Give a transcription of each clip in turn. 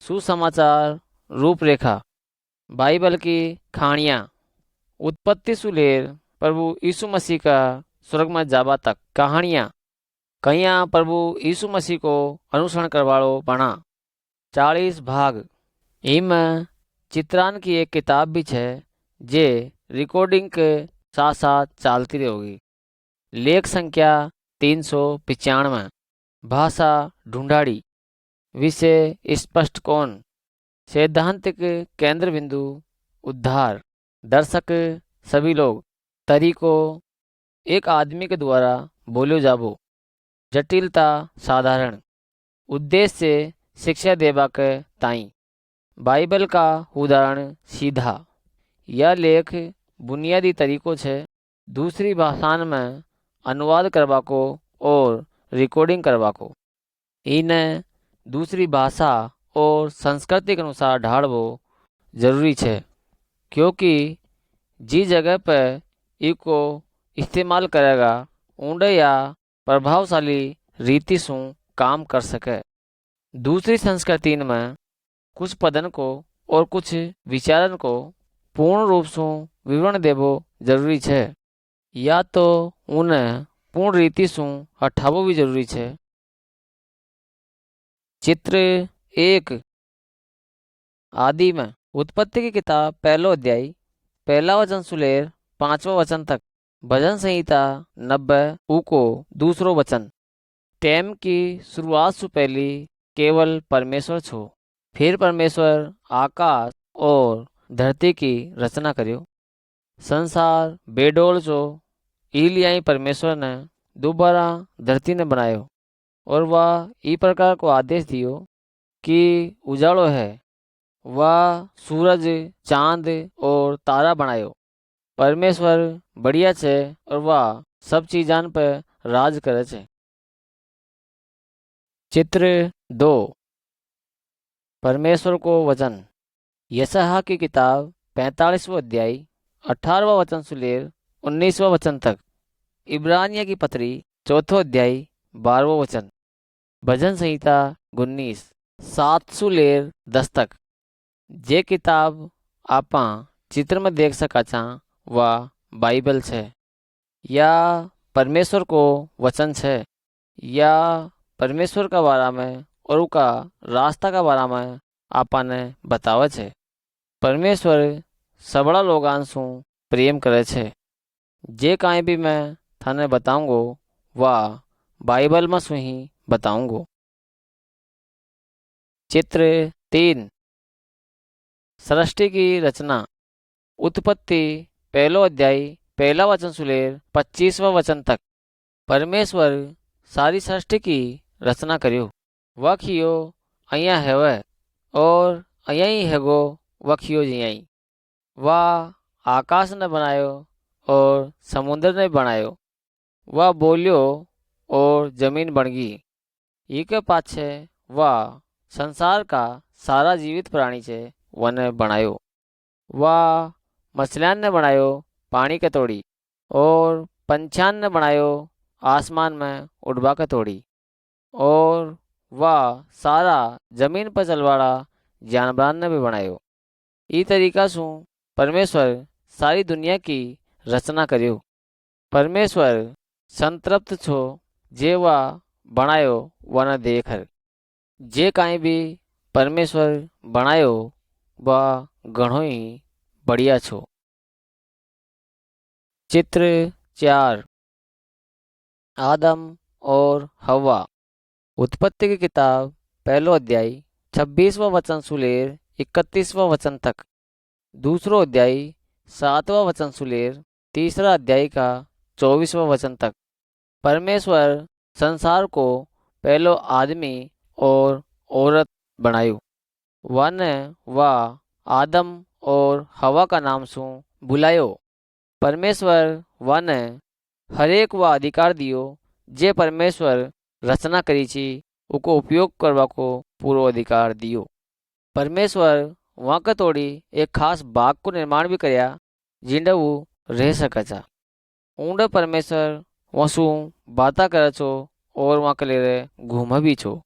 सुसमाचार रूपरेखा, बाइबल की कहानियाँ, उत्पत्ति से लेकर प्रभु यीशु मसीह का स्वर्ग में जाबा तक कहानियाँ, कईयाँ प्रभु यीशु मसीह को अनुसरण करवाड़ो बना 40 भाग। इम चित्रान की एक किताब भी है जे रिकॉर्डिंग के साथ साथ चलती रहेगी। लेख संख्या 395। भाषा ढूंढाड़ी, विषय स्पष्ट कौन, सैद्धांतिक केंद्र बिंदु उद्धार, दर्शक सभी लोग, तरीकों एक आदमी के द्वारा बोलो जाबो, जटिलता साधारण, उद्देश्य शिक्षा देवा के ताई, बाइबल का उदाहरण सीधा। यह लेख बुनियादी तरीकों से दूसरी भाषा में अनुवाद करवा को और रिकॉर्डिंग करवा को, इन्हें दूसरी भाषा और संस्कृति के अनुसार ढालवो जरूरी है, क्योंकि जी जगह पर इको इस्तेमाल करेगा ऊंडे या प्रभावशाली रीति से काम कर सके। दूसरी संस्कृति में कुछ पदन को और कुछ विचारन को पूर्ण रूप से विवरण देवो जरूरी है, या तो उन्हें पूर्ण रीति से हटावो भी जरूरी है। चित्र 1। आदि में उत्पत्ति की किताब पहलो अध्याय पहला वचन से लेकर 5वां वचन तक, भजन संहिता 90 को दूसरो वचन। टेम की शुरुआत से पहले केवल परमेश्वर छो, फिर परमेश्वर आकाश और धरती की रचना करियो। संसार बेडोल छो, इलियाई परमेश्वर ने दोबारा धरती ने बनायो और वह ई प्रकार को आदेश दियो कि उजाड़ो है। वह सूरज, चांद और तारा बनायो। परमेश्वर बढ़िया छे और वह सब चीजान पर राज करे छे। चित्र 2। परमेश्वर को वचन, यशायाह की किताब 45वां अध्याय 18वां वचन से लेकर 19वां वचन तक, इब्रानिया की पत्री 4वां अध्याय 12वां वचन, भजन संहिता 19 7 से लेकर 10 तक। जे किताब आपा चित्र में देख सका छा वह बाइबल है, या परमेश्वर को वचन है, या परमेश्वर का बारे में और उसका रास्ता का बारे में आपा ने बतावे छे। परमेश्वर सबड़ा लोगान सु प्रेम करे छे। जे काई भी मैं थाने बताऊंगो वह बाइबल में सु ही बताऊंगो। चित्र 3। सृष्टि की रचना, उत्पत्ति पहलो अध्याय पहला वचन से लेकर 25वां वचन तक। परमेश्वर सारी सृष्टि की रचना करियो। वह खियो अया हैवे और अया ही हैगो वह खियो जियाई। वह आकाश ने बनायो और समुद्र ने बनायो। वह बोलियो और जमीन बन गई। ई के पाछे वह संसार का सारा जीवित प्राणी छे वने बनायो। वह मछलियान ने बनायो पानी के तोड़ी, और पंछियान ने बनायो आसमान में उड़वा के तोड़ी, और वह सारा जमीन पर चलवाड़ा जानवरान ने भी बनायो। ई तरीका से परमेश्वर सारी दुनिया की रचना करियो। परमेश्वर संतृप्त छो जे वह बनायो वने देखर। जे काई भी परमेश्वर बनायो वह घणो ही बढ़िया छो। चित्र 4। आदम और हवा, उत्पत्ति की किताब पहलो अध्याय 26वां वचन से लेकर 31वां वचन तक, दूसरो अध्याय 7वां वचन से लेकर तीसरा अध्याय का 24वां वचन तक। परमेश्वर संसार को पहलो आदमी और औरत बनायो। वने वह आदम और हवा का नाम सु बुलायो। परमेश्वर वने हरेक वह अधिकार दियो जे परमेश्वर रचना करी छी उको उपयोग करवा को पूरो अधिकार दियो। परमेश्वर वहाँ के तोड़ी एक खास बाग को निर्माण भी करया जिंडे वो रह सके छा। ऊंडे परमेश्वर वसु बाता करे छो और वहाँ के लिए घूम भी छो।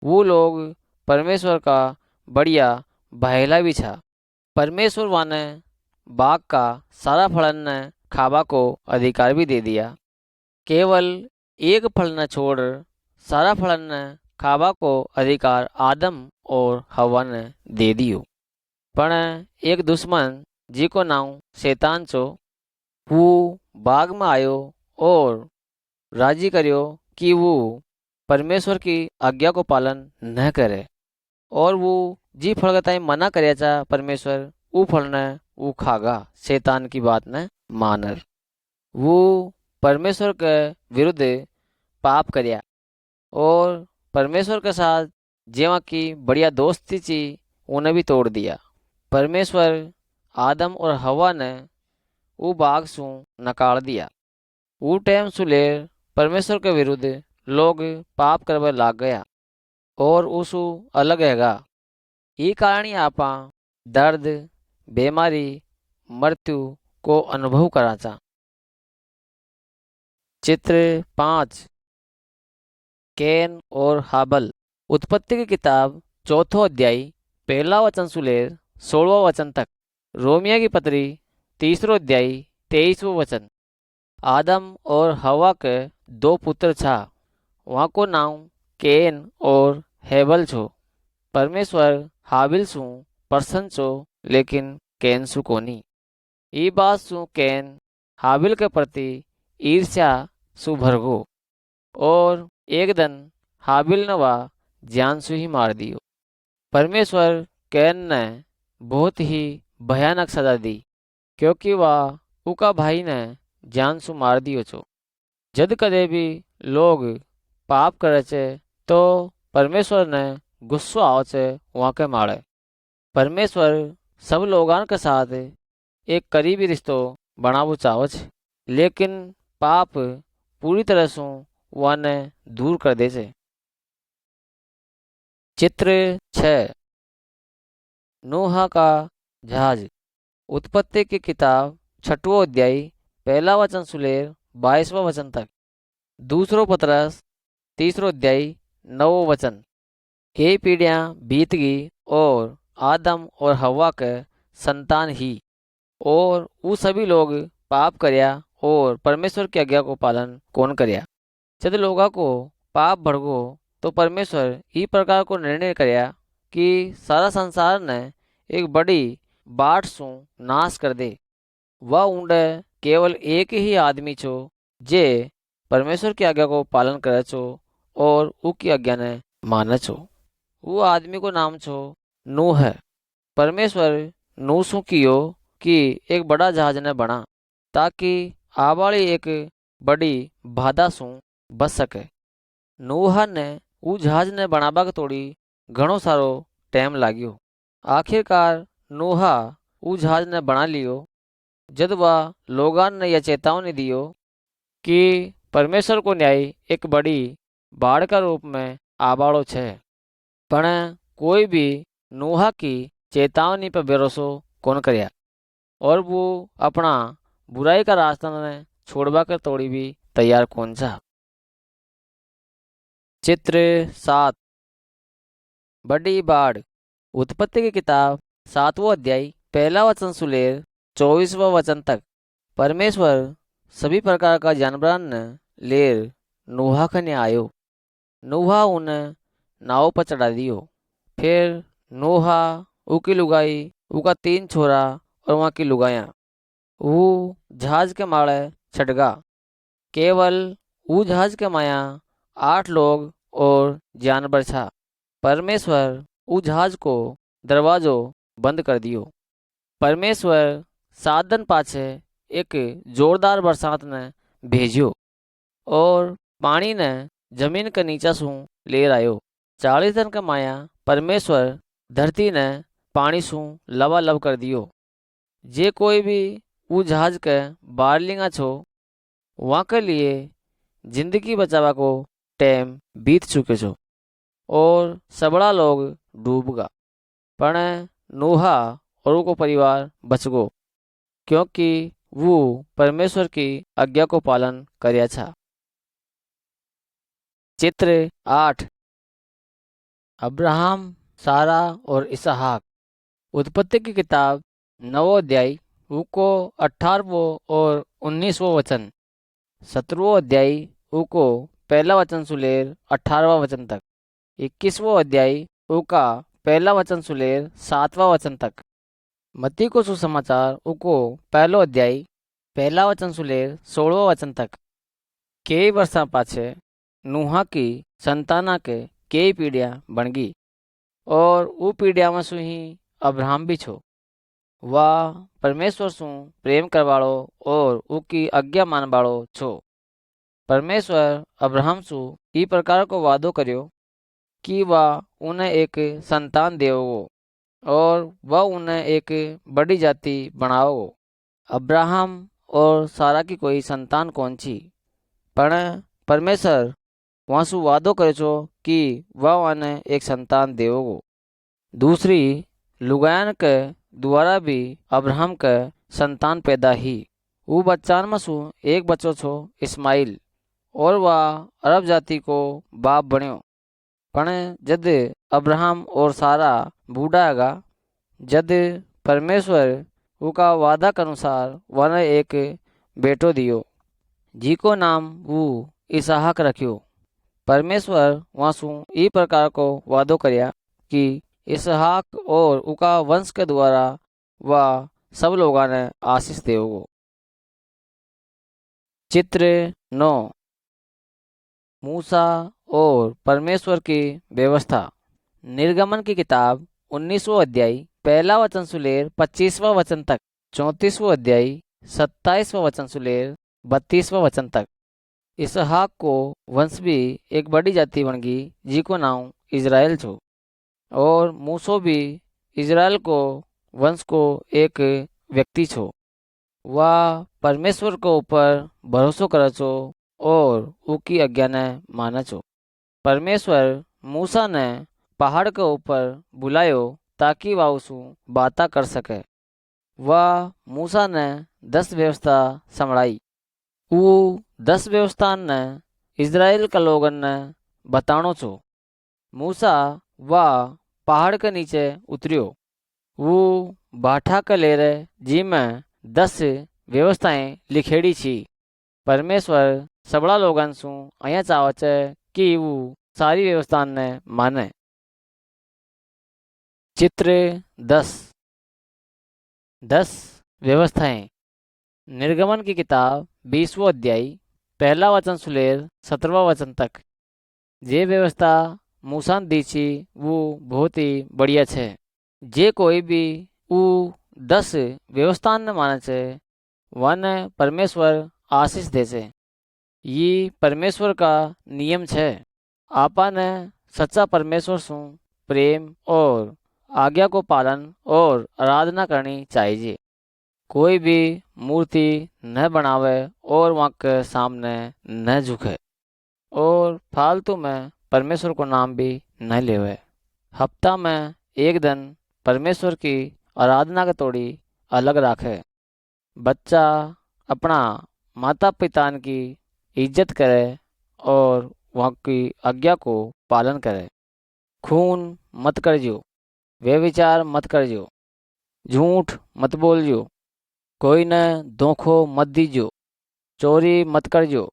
वो लोग परमेश्वर का बढ़िया बहेला भी छा। परमेश्वर वाने बाग का सारा फलन ने खाबा को अधिकार भी दे दिया। केवल एक फल न छोड़ सारा फलन ने खाबा को अधिकार आदम और हवा ने दे दियो। पण एक दुश्मन जी को नाम शैतान छो, वो बाग में आयो और राजी करियो कि वो परमेश्वर की आज्ञा को पालन न करे। और वो जी फल का ताई मना करया चा परमेश्वर वो फल ने वो खागा शैतान की बात ने मानर। वो परमेश्वर के विरुद्ध पाप करया और परमेश्वर के साथ जेवा की बढ़िया दोस्ती थी उन्हें भी तोड़ दिया। परमेश्वर आदम और हवा ने वो बाग सु नकाल दिया। वो टाइम सु लेर परमेश्वर के विरुद्ध लोग पाप करवे लाग गया और उसु अलग हैगा। ये कारण ही आपा दर्द, बीमारी, मृत्यु को अनुभव कराचा। चित्र 5 कैन और हाबल। उत्पत्ति की किताब 4 अध्याय 1 वचन से लेकर 16 वचन तक। रोमिया की पत्री 3 अध्याय 23 वचन। आदम और हवा के 2 पुत्र छा, वहाँ को नाम कैन और हेबल छो। परमेश्वर हाबिल सु प्रसन्न छो लेकिन कैन सु कोनी। ई बात सु कैन हाबिल के प्रति ईर्ष्या सु भरगो और एक दिन हाबिल ने वा जान सु ही मार दियो। परमेश्वर कैन ने बहुत ही भयानक सजा दी क्योंकि वह उका भाई ने जान सु मार दियो छो। जद कदे भी लोग पाप करे छे तो परमेश्वर ने गुस्सो आओ छे वहाँ के मारे। परमेश्वर सब लोगों के साथ एक करीबी रिश्तो बनावो चाहो छे लेकिन पाप पूरी तरह से वाने दूर कर दे छे। चित्र 6 नूह का जहाज। उत्पत्ति की किताब 6वां अध्याय 1 वचन से लेकर 22वां वचन तक। दूसरो पतरस 3 अध्याय 9 वचन। ये पीढ़ियां बीत गई और आदम और हवा के संतान ही और वो सभी लोग पाप करया और परमेश्वर की आज्ञा को पालन कौन करया। जब लोगों को पाप भड़गो तो परमेश्वर ई प्रकार को निर्णय करया कि सारा संसार ने एक बड़ी बाढ़ सु नाश कर दे। वह ऊंडे केवल एक ही आदमी छो जे परमेश्वर की आज्ञा को पालन करे छो और उसकी आज्ञा ने माने छो। वो आदमी को नाम छो नूह है। परमेश्वर नूह सु कियो कि एक बड़ा जहाज ने बना ताकि आवाली एक बड़ी बाधा सु बच सके। नूह ने वो जहाज ने बनाबा के तोड़ी घणो सारो टाइम लाग्यो। आखिरकार नूह वो जहाज ने बना लियो। जब वह लोगों ने यह चेतावनी दियो कि परमेश्वर को न्याय एक बड़ी बाढ़ का रूप में आबाड़ो छे, पण कोई भी नूह की चेतावनी पर भरोसो कौन करया और वो अपना बुराई का रास्ता ने छोड़वा कर तोड़ी भी तैयार कौन सा। चित्र 7 बड़ी बाढ़। उत्पत्ति की किताब 7वां अध्याय 1 वचन से लेकर 24वां वचन तक। परमेश्वर सभी प्रकार का जानवरों ने लेर नूह कने आयो। नूह उन्हें नाव पर चढ़ा दियो। फिर नूह उकी लुगाई उका 3 छोरा और वहाँ की लुगाया वो जहाज के माड़े छटगा। केवल वो जहाज के माया 8 लोग और जानवर छा। परमेश्वर वो जहाज को दरवाजो बंद कर दियो। परमेश्वर 7 दिन पाछे एक जोरदार बरसात ने भेजियो और पानी ने जमीन के नीचा सु लेर आयो। 40 दिन का माया परमेश्वर धरती ने पानी सु लबालब कर दियो। जे कोई भी वो जहाज के बाहर लिंगा छो वहाँ के लिए जिंदगी बचावा को टाइम बीत चुके छो और सबड़ा लोग डूबगा। पण नूह और वो परिवार बच गो क्योंकि वो परमेश्वर की आज्ञा को पालन करया था। चित्र 8 अब्राहम सारा और इसहाक। उत्पत्ति की किताब 9 अध्याय को 18वां और 19वां वचन। 17वां अध्याय को पहला वचन सुलेर 18वां वचन तक। 21वां अध्याय का पहला वचन सुलेर 7वां वचन तक। मत्ती को सुसमाचार को पहलो अध्याय पहला वचन सुलेर 16वां वचन तक। कई वर्षा पाछे नूहा की संताना के कई पीढ़ियां बन गई और वो पीढ़िया में ही अब्राहम भी छो। वाह परमेश्वर सु प्रेम करवाड़ो और उकी आज्ञा मानवाड़ो छो। परमेश्वर अब्राहम सु ई प्रकार को वादो कर्यो कि वह उन्हें एक संतान देवो और वह उन्हें एक बड़ी जाति बनाओ। अब्राहम और सारा की कोई संतान कौन छी, पण परमेश्वर वासु वादो करे छो कि वह उन्हें एक संतान देवो। दूसरी लुगायन के द्वारा भी अब्राहम के संतान पैदा ही। वो बच्चान में सु एक बच्चो छो इस्माइल और वह अरब जाति को बाप बन्यो। पण जद अब्राहम और सारा बूढ़ा आगा, जद परमेश्वर उका वादा के अनुसार वने एक बेटो दियो जी को नाम वो इसहाक रखियो। परमेश्वर वासु ई प्रकार को वादो करया कि इसहाक और उका वंश के द्वारा वह सब लोगों ने आशीष देवो। चित्र 9 मूसा और परमेश्वर की व्यवस्था। निर्गमन की किताब 19वां अध्याय पहला वचन सुलेर 25वां वचन तक। 34वां अध्याय 27वां वचन सुलेर 32वां वचन तक। इसहाक को वंश भी एक बड़ी जाति बन गई जी को नाम इज़राइल छो। और मूसो भी इज़राइल को वंश को एक व्यक्ति छो। वह परमेश्वर को ऊपर भरोसा करे छो और उसकी आज्ञा ने माने छो। परमेश्वर मूसा ने पहाड़ के ऊपर बुलायो ताकि वह उसू बाता कर सके। वह मूसा ने 10 व्यवस्था संभळाई। वो 10 व्यवस्था ने इज़राइल के लोगन ने बताणो छो। मूसा वह पहाड़ के नीचे उतरियो। वो बाठा के लेरे जी में 10 व्यवस्थाएं लिखेड़ी छी। परमेश्वर सबड़ा लोगन सु अया चाहे छे कि वो सारी व्यवस्था ने माने। चित्र 10 व्यवस्थाएं। निर्गमन की किताब 20वां अध्याय पहला वचन सुलेर 17वां वचन तक। जे व्यवस्था मूसा ने दी छी वो बहुत ही बढ़िया छे। जे कोई भी वो 10 व्यवस्था ने माने छे वन परमेश्वर आशीष दे छे। ये परमेश्वर का नियम छे। आपा ने सच्चा परमेश्वर सु प्रेम और आज्ञा को पालन और आराधना करनी चाहिए। कोई भी मूर्ति न बनावे और वहाँ के सामने न झुके और फालतू में परमेश्वर को नाम भी न लेवे। हफ्ता में एक दिन परमेश्वर की आराधना के तोड़ी अलग रखे। बच्चा अपना माता पिता की इज्जत करे और वहाँ की आज्ञा को पालन करे। खून मत करजो, व्यभिचार मत करजो, झूठ मत बोलजो, कोई ने धोखो मत दीजो, चोरी मत करजो,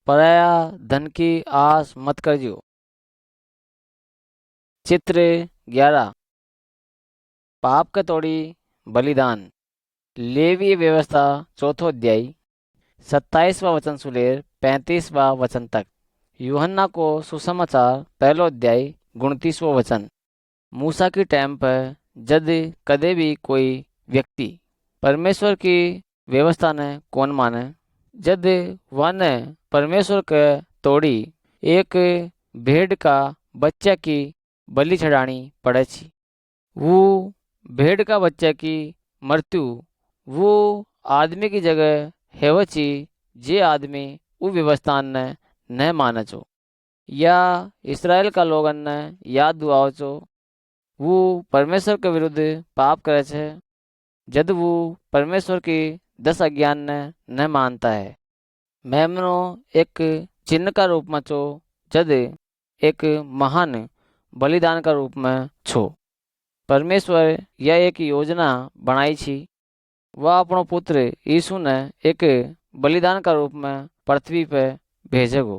पराया धन की आस मत करजो। चित्र 11 पाप के तोड़ी बलिदान। लेवी व्यवस्था 4वां अध्याय 27वां वचन सुलेर 35वां वचन तक। यूहन्ना को सुसमाचार पहलो अध्याय 29वां वचन। मूसा की टाइम पर जद कदे भी कोई व्यक्ति परमेश्वर की व्यवस्था ने कौन माने, जद वन परमेश्वर के तोड़ी एक भेड़ का बच्चा की बलि चढ़ानी पड़े छी। वो भेड़ का बच्चा की मृत्यु वो आदमी की जगह हेवे छी जे आदमी वो व्यवस्था ने न माने छो या इसराइल का लोगन ने याद दुआओ छो वो परमेश्वर के विरुद्ध पाप करे छे। जद वो परमेश्वर की 10 आज्ञा ने न मानता है। मेमनो एक चिन्ह का रूप में छो। जद एक महान बलिदान का रूप में छो। परमेश्वर यह एक योजना बनाई छी, वह अपनो पुत्र यीशु ने एक बलिदान का रूप में पृथ्वी पे भेजेगो।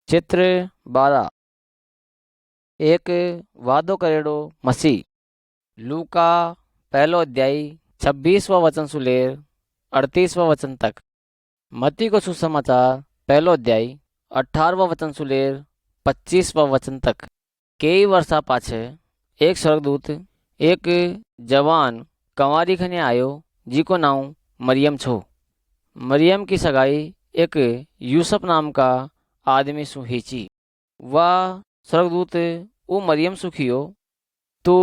चित्र 12 एक वादो करेड़ो मसीह। लूका पहलो अध्याय 26वां वचन से लेर 38वां वचन तक। मत्ती को सुसमाचार पहलो अध्याय 18वां वचन से लेर 25वां वचन तक। कई वर्षा पाछे एक स्वर्गदूत एक जवान कंवारी खने आयो जिको नाम मरियम छो। मरियम की सगाई एक यूसुफ नाम का आदमी सु हीची। वह स्वर्गदूत वो मरियम सुखियो तू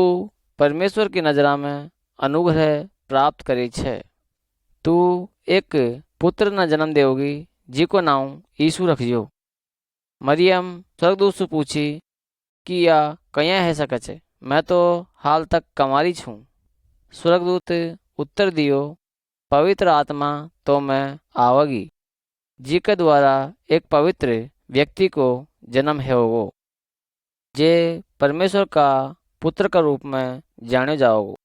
परमेश्वर की नजरा में अनुग्रह प्राप्त करे छे। तू एक पुत्र न जन्म देगी जिको नाम यीशु रखियो। मरियम स्वर्गदूत से पूछी कि या कया है सके छे, मैं तो हाल तक कंवारी छूँ। स्वर्गदूत उत्तर दियो, पवित्र आत्मा तो मैं आवेगी, जिके द्वारा एक पवित्र व्यक्ति को जन्म होगो, जे परमेश्वर का पुत्र का रूप में जाने जाओगो।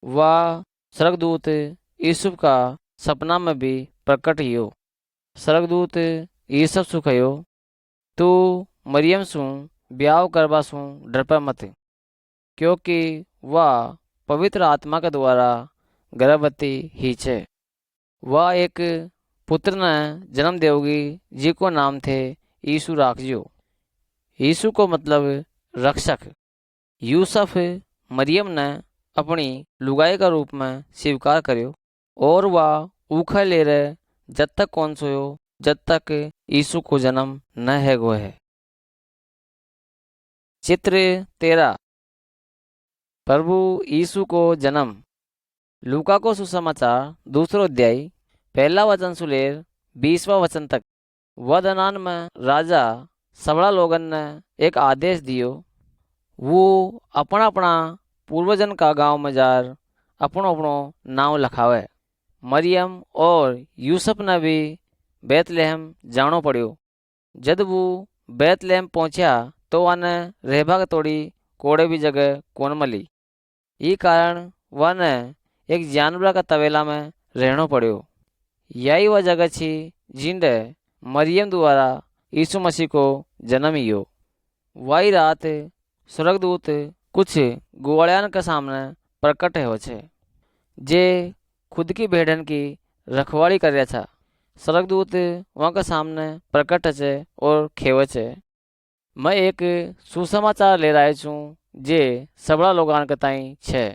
वह स्वर्गदूत यूसुफ का सपना में भी प्रकट हियो। स्वर्गदूत यूसुफ सु कहो, तू मरियम सु ब्याह करवा सु डरपा मत, क्योंकि वह पवित्र आत्मा के द्वारा गर्भवती ही छे। वह एक पुत्र ने जन्म देगी जिको नाम थे यीशु राखजो। यीशु को मतलब रक्षक। यूसुफ मरियम ने अपनी लुगाई का रूप में स्वीकार करो और वह ऊखा ले रहे जब तक कौन सोयो जब तक यीशु को जन्म न है गो है। चित्र 13 प्रभु यीशु को जन्म। लूका को सुसमाचार दूसरो अध्याय पहला वचन से लेर 20वां वचन तक। वह दनान में राजा सबड़ा लोगन ने एक आदेश दियो, वो अपना अपना पूर्वजन का गांव में जार अपनो अपनो नाम लखावे। मरियम और यूसुफ ने भी बैतलहम जानो पड़ियो। जब वो बैतलहम पहुंचा तो वाने रहबा तोड़ी कोड़े भी जगह कौन मली। ये कारण वाने एक जानवर का तवेला में रहना पड़ियो। यही वह जगह छी जिंदे मरियम द्वारा यीशु मसीह को जन्म हियो। वही रात स्वर्गदूत कुछ गुआड़ियान के सामने प्रकट हो छे, जे खुद की भेड़न की रखवाली कर रहा था। स्वर्गदूत वहाँ के सामने प्रकट छे और खेवे छे, मैं एक सुसमाचार ले रहा छूँ जे सबड़ा लोगान के ताई छे।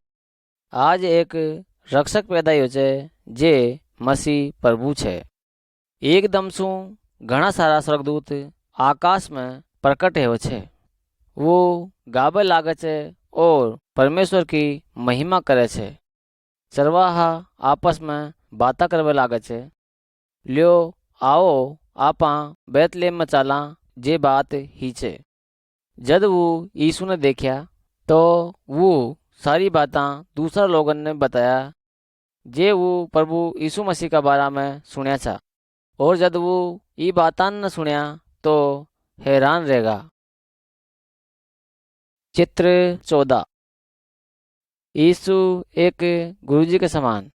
आज एक रक्षक पैदा हो छे जे मसीह प्रभु छे। एकदम सु घना सारा स्वर्गदूत आकाश में प्रकट हो छे। वो गाबे लागे छे और परमेश्वर की महिमा करे छे। चरवाहा आपस में बाता करवे लागे छे, लियो आओ आपा बैतलहम में चाला, जे बात ही छे। जब वो यीशु ने देखा तो वो सारी बातां दूसरा लोगन ने बताया जे वो प्रभु यीशु मसीह का बारे में सुनया था। और जब वो ये बातां न सुनया तो हैरान रहेगा। चित्र 14 यीशु एक गुरुजी के समान।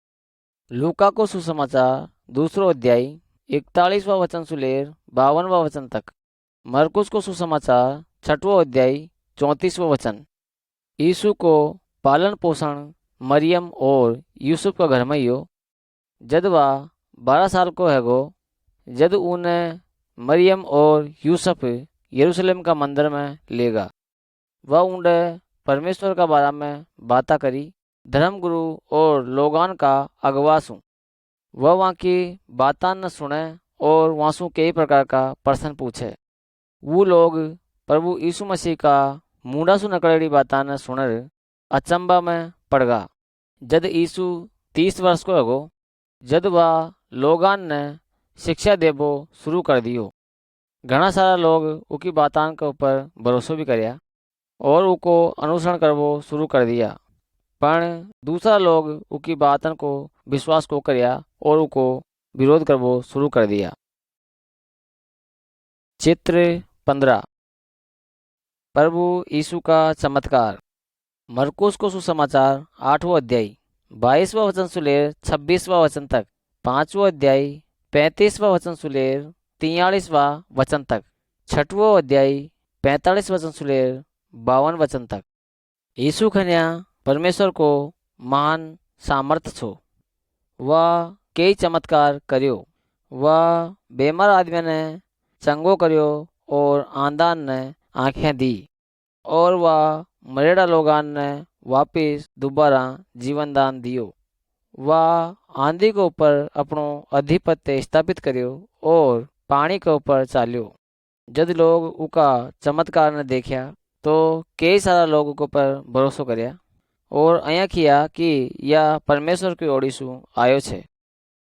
लूका को सुसमाचार दूसरो अध्याय 41वां वचन से लेर 52वां वचन तक। मरकुस को सुसमाचार 6वां अध्याय 34वां वचन। यीशु को पालन पोषण मरियम और यूसुफ का घर में ही हो। जब वह 12 साल को हैगो, जब उन्हें मरियम और यूसुफ यरूशलेम का मंदिर में लेगा। वह उन्हें परमेश्वर का बारे में बाता करी। धर्मगुरु और लोगान का अगवासू वह वहाँ की बातां न सुने और वहाँ सु कई प्रकार का प्रश्न पूछे। वो लोग प्रभु यीशु मसीह का मुंडा सु नकलेड़ी बातां न सुनर अचंबा में पड़गा। जब यीशु 30 वर्ष को होगो, जब वह लोगान ने शिक्षा देबो शुरू कर दियो। घना सारा लोग उनकी बातां के ऊपर भरोसा भी करया और उनको अनुसरण करवो शुरू कर दिया। पर दूसरा लोग उनकी बातन को विश्वास को करया और उनको विरोध करवो शुरू कर दिया। चित्र 15 प्रभु यीशु का चमत्कार। मरकुस को सुसमाचार 8वां अध्याय 22वां वचन से लेकर 26वां वचन तक, 5वां अध्याय 35वां वचन से लेकर 43वां वचन तक, 6वां अध्याय 45 वचन से लेकर 52 वचन तक। यीशु खन्या परमेश्वर को महान सामर्थ छो। वह कई चमत्कार कर्यो। वह बेमार आदमी ने चंगो कर्यो और आंधान ने आंखें दी, और वह मरेड़ा लोगान ने वापिस दोबारा जीवन दान दियो। वह आंधी के ऊपर अपनो अधिपत्य स्थापित कर्यो और पानी के ऊपर चाल्यो। जब लोग उका चमत्कार ने देखा तो कई सारा लोगों के ऊपर भरोसा कर्या और अया किया कि यह परमेश्वर की ओर सु आयो छे।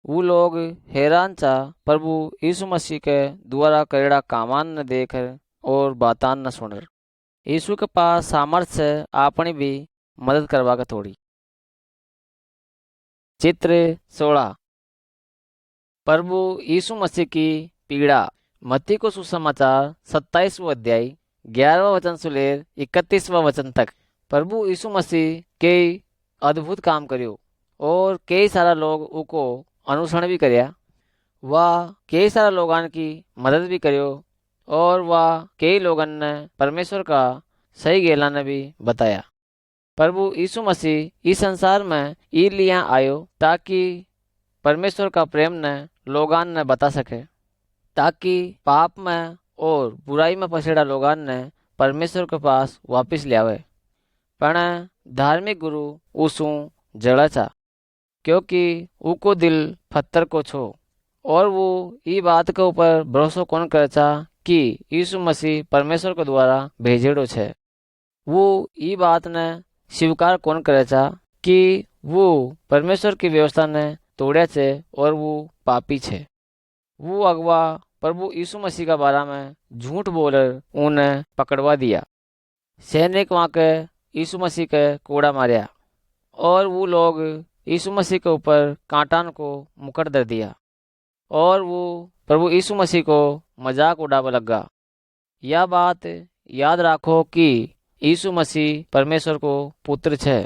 वो लोग हैरान चा प्रभु यीशु मसीह के द्वारा करेड़ा कामान न देखकर और बातान न सुनर। यीशु के पास सामर्थ्य है आपनी भी मदद करवा के थोड़ी। चित्र 16 प्रभु यीशु मसीह की पीड़ा। मत्ती को सुसमाचार 27वां अध्याय 11वां वचन से लेकर 31वां वचन तक। प्रभु यीशु मसीह कई अद्भुत काम करियो और कई सारा लोग उको अनुसरण भी करया। वह कई सारा लोगन की मदद भी करियो और वह कई लोगन ने परमेश्वर का सही गेला ने भी बताया। प्रभु यीशु मसीह इस संसार में ई लिया आयो ताकि परमेश्वर का प्रेम ने लोगान ने बता सके, ताकि पाप में और बुराई में फसेड़ा लोगान ने परमेश्वर के पास वापिस ले आवे। पण धार्मिक गुरु उसू जड़ा था, क्योंकि उको दिल पत्थर को छो और वो ई बात के ऊपर भरोसा कौन करता कि यीशु मसीह परमेश्वर के द्वारा भेजेड़ो छे। वो ई बात ने स्वीकार कौन करेचा कि वो परमेश्वर की व्यवस्था ने तोड़े छे और वो पापी छे। वो अगवा प्रभु यीशु मसीह का बारे में झूठ बोलकर उन्हें पकड़वा दिया। सैनिक वहाँ के यीशु मसीह के कोड़ा मारिया और वो लोग यीशु मसीह के ऊपर कांटान को मुकट दे दिया और वो प्रभु यीशु मसीह को मजाक उड़ावा लगा। यह बात याद रखो कि यीशु मसीह परमेश्वर को पुत्र छे।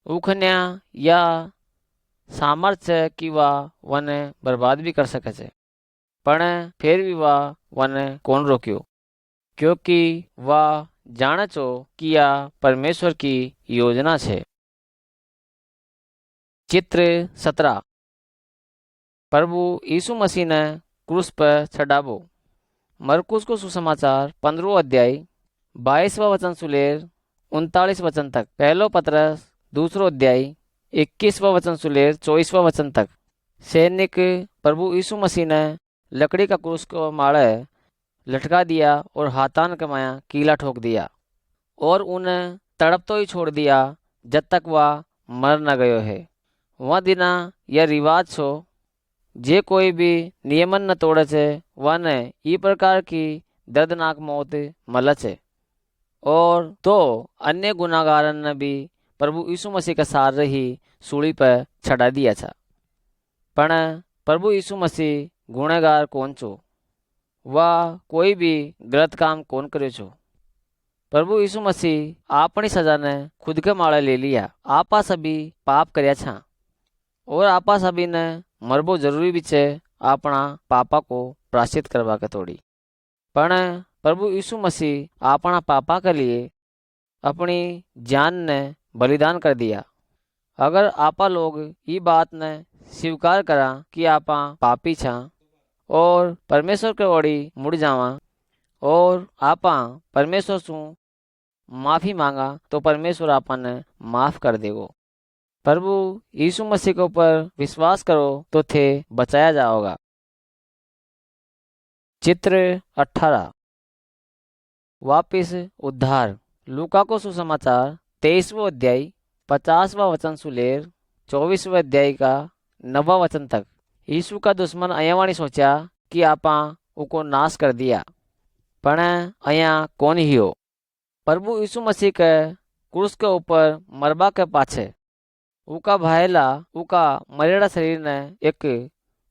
उखन्या या सामर्थ्य है कि वह वने बर्बाद भी कर सके छे, पण फिर भी वह वने कौन रोक्यो, क्योंकि वह जाने छो कि यह परमेश्वर की योजना छे। चित्र 17 प्रभु यीशु मसीह ने क्रूस पर चढ़ावो। मरकुस को सुसमाचार 15वां अध्याय 22वां वचन से लेकर 39 वचन तक, पहलो पतरस 2रो अध्याय 21वां वचन से लेकर 24वां वचन तक। सैनिक प्रभु यीशु मसीह ने लकड़ी का क्रूस को माड़े लटका दिया और हाथान के माया कीला ठोक दिया और उन्हें तड़प तो ही छोड़ दिया जब तक वह मर न गयो है। वह दिना यह रिवाज छो, जे कोई भी नियमन न तोड़े छे वह ने ई प्रकार की दर्दनाक मौत मले छे। और तो अन्य गुनाहगारन ने भी प्रभु यीशु मसीह के सारे ही सूली पर चढ़ा दिया था। पण प्रभु यीशु मसीह गुनहगार कौन छो, वह कोई भी गलत काम कौन करे छो। प्रभु यीशु मसीह अपनी सजा ने खुद के माळे ले लिया। आपा सभी पाप करया छा और आपा सभी ने मरबो जरूरी भी छे अपना पापा को प्रायश्चित करवा के तोड़ी। पण प्रभु यीशु मसीह अपना पापा के लिए अपनी जान ने बलिदान कर दिया। अगर आपा लोग ये बात ने स्वीकार करा कि आपा पापी छा और परमेश्वर के ओड़ी मुड़ जावा और आपा परमेश्वर सु माफी मांगा तो परमेश्वर आपा ने माफ कर देगो। प्रभु यीशु मसीह के ऊपर विश्वास करो तो थे बचाया जाओगा। चित्र 18 वापिस उद्धार। लूका को सुसमाचार 23वां अध्याय 50वां वचन से लेकर 24वें अध्याय का 9वां वचन तक। यीशु का दुश्मन अयावाणी सोचा कि आपा उको नाश कर दिया, पण अया कौन हियो। प्रभु यीशु मसीह के क्रूस के ऊपर मरबा के पाछे उका भाईला उका मरेड़ा शरीर ने एक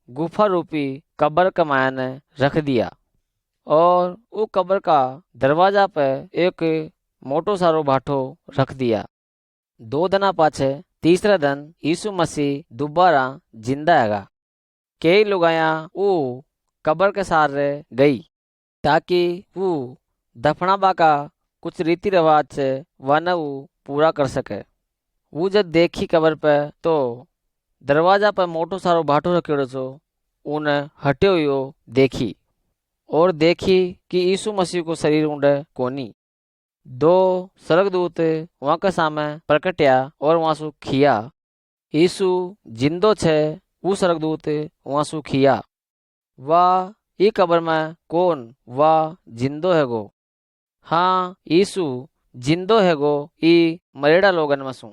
गुफा रूपी कब्र के माया ने रख दिया और वो कब्र का दरवाजा पे एक मोटो सारो भाठो रख दिया। 2 दिन पाछे तीसरा दिन यीशु मसीह दोबारा जिंदा हैगा। कई लोग आया वो कब्र के सारे गई ताकि वो दफनाबा का कुछ रीति रिवाज से वन वो पूरा कर सके। वो जब देखी कब्र पे तो दरवाजा पर मोटो सारो भाटो रखियो छो उन हटियो हुयो देखी और देखी कि यीशु मसीह को शरीर उंडे कोनी। 2 स्वर्गदूत वहां के सामने प्रकट्या और वहां सु खिया यीशु जिंदो छे। वो स्वर्गदूत वहां सु खिया वाह ई कब्र में कौन वाह जिंदो हैगो। हाँ यीशु जिंदो हैगो ई मरेड़ा लोगन में सु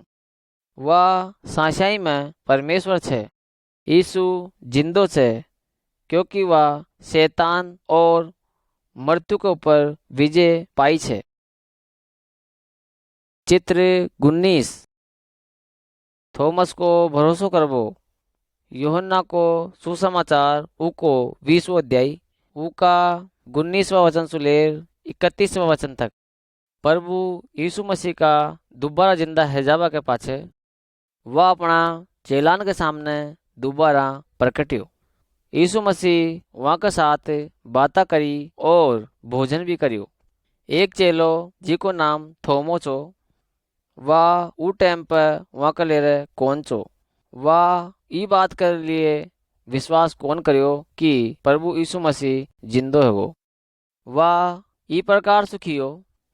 वाह साशाई में परमेश्वर छे। यीशु जिंदो छे क्योंकि वह शैतान और मृत्यु के ऊपर विजय पाई छे। चित्र 19 थॉमस को भरोसो करबो। यूहन्ना को सुसमाचार उको 20वां अध्याय उका 19वां वचन से लेकर 31वां वचन तक। प्रभु यीशु मसीह का दोबारा जिंदा है जावा के पाछे वह अपना चेलान के सामने दोबारा प्रकटियो। यीशु मसीह वहाँ के साथ बातें करी और भोजन भी करियो। एक चेलो जिको नाम थोमो छो वाह ऊ टाइम पर वहाँ के ले रहे कौन छो वाह ई बात कर लिए विश्वास कौन करियो कि प्रभु यीशु मसीह जिंदो है वो वाह ई प्रकार सुखियो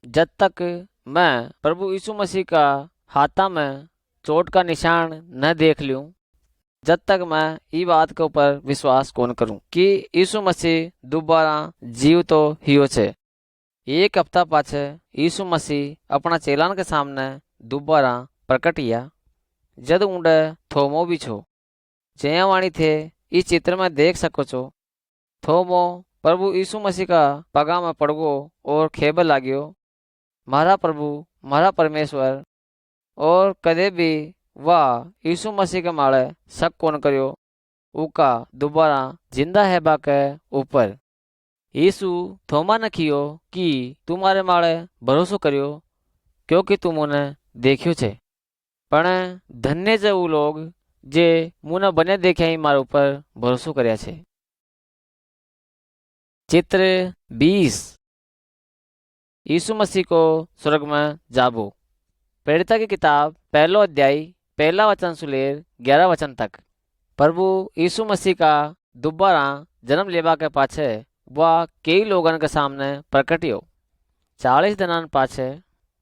जब तक मैं प्रभु यीशु मसीह का हाथा में चोट का निशान न देख लूं जब तक मैं ई बात के ऊपर विश्वास कौन करूं कि यीशु मसीह दोबारा जीव तो हियो छे। एक हफ्ता पाछे यीशु मसीह अपना चेलान के सामने दोबारा प्रकट किया जद ऊंडे थोमो भी छो जया वाणी थे इस चित्र में देख सको छो। थोमो प्रभु यीशु मसीह का पगा में पड़गो और खेबल लाग्यो मारा प्रभु मारा परमेश्वर और कदे भी वाह यीशु मसीह के माड़े शक कौन करियो उका दोबारा जिंदा है बाके ऊपर। यीशु थोमा न कियो कि तुम्हारे माड़े भरोसो करियो क्योंकि तुम उन्हें देखियो छे पण धन्य जे वो लोग जे मुने बने देखे ही मारे ऊपर भरोसो करया छे। चित्र 20 यीशु मसीह को स्वर्ग में जाबो। प्रेरिता की किताब 1 अध्याय 1 वचन से लेकर 11 वचन तक। प्रभु यीशु मसीह का दोबारा जन्म लेवा के पाछे वह कई लोगन के सामने प्रकटियो। 40 दिन पाछे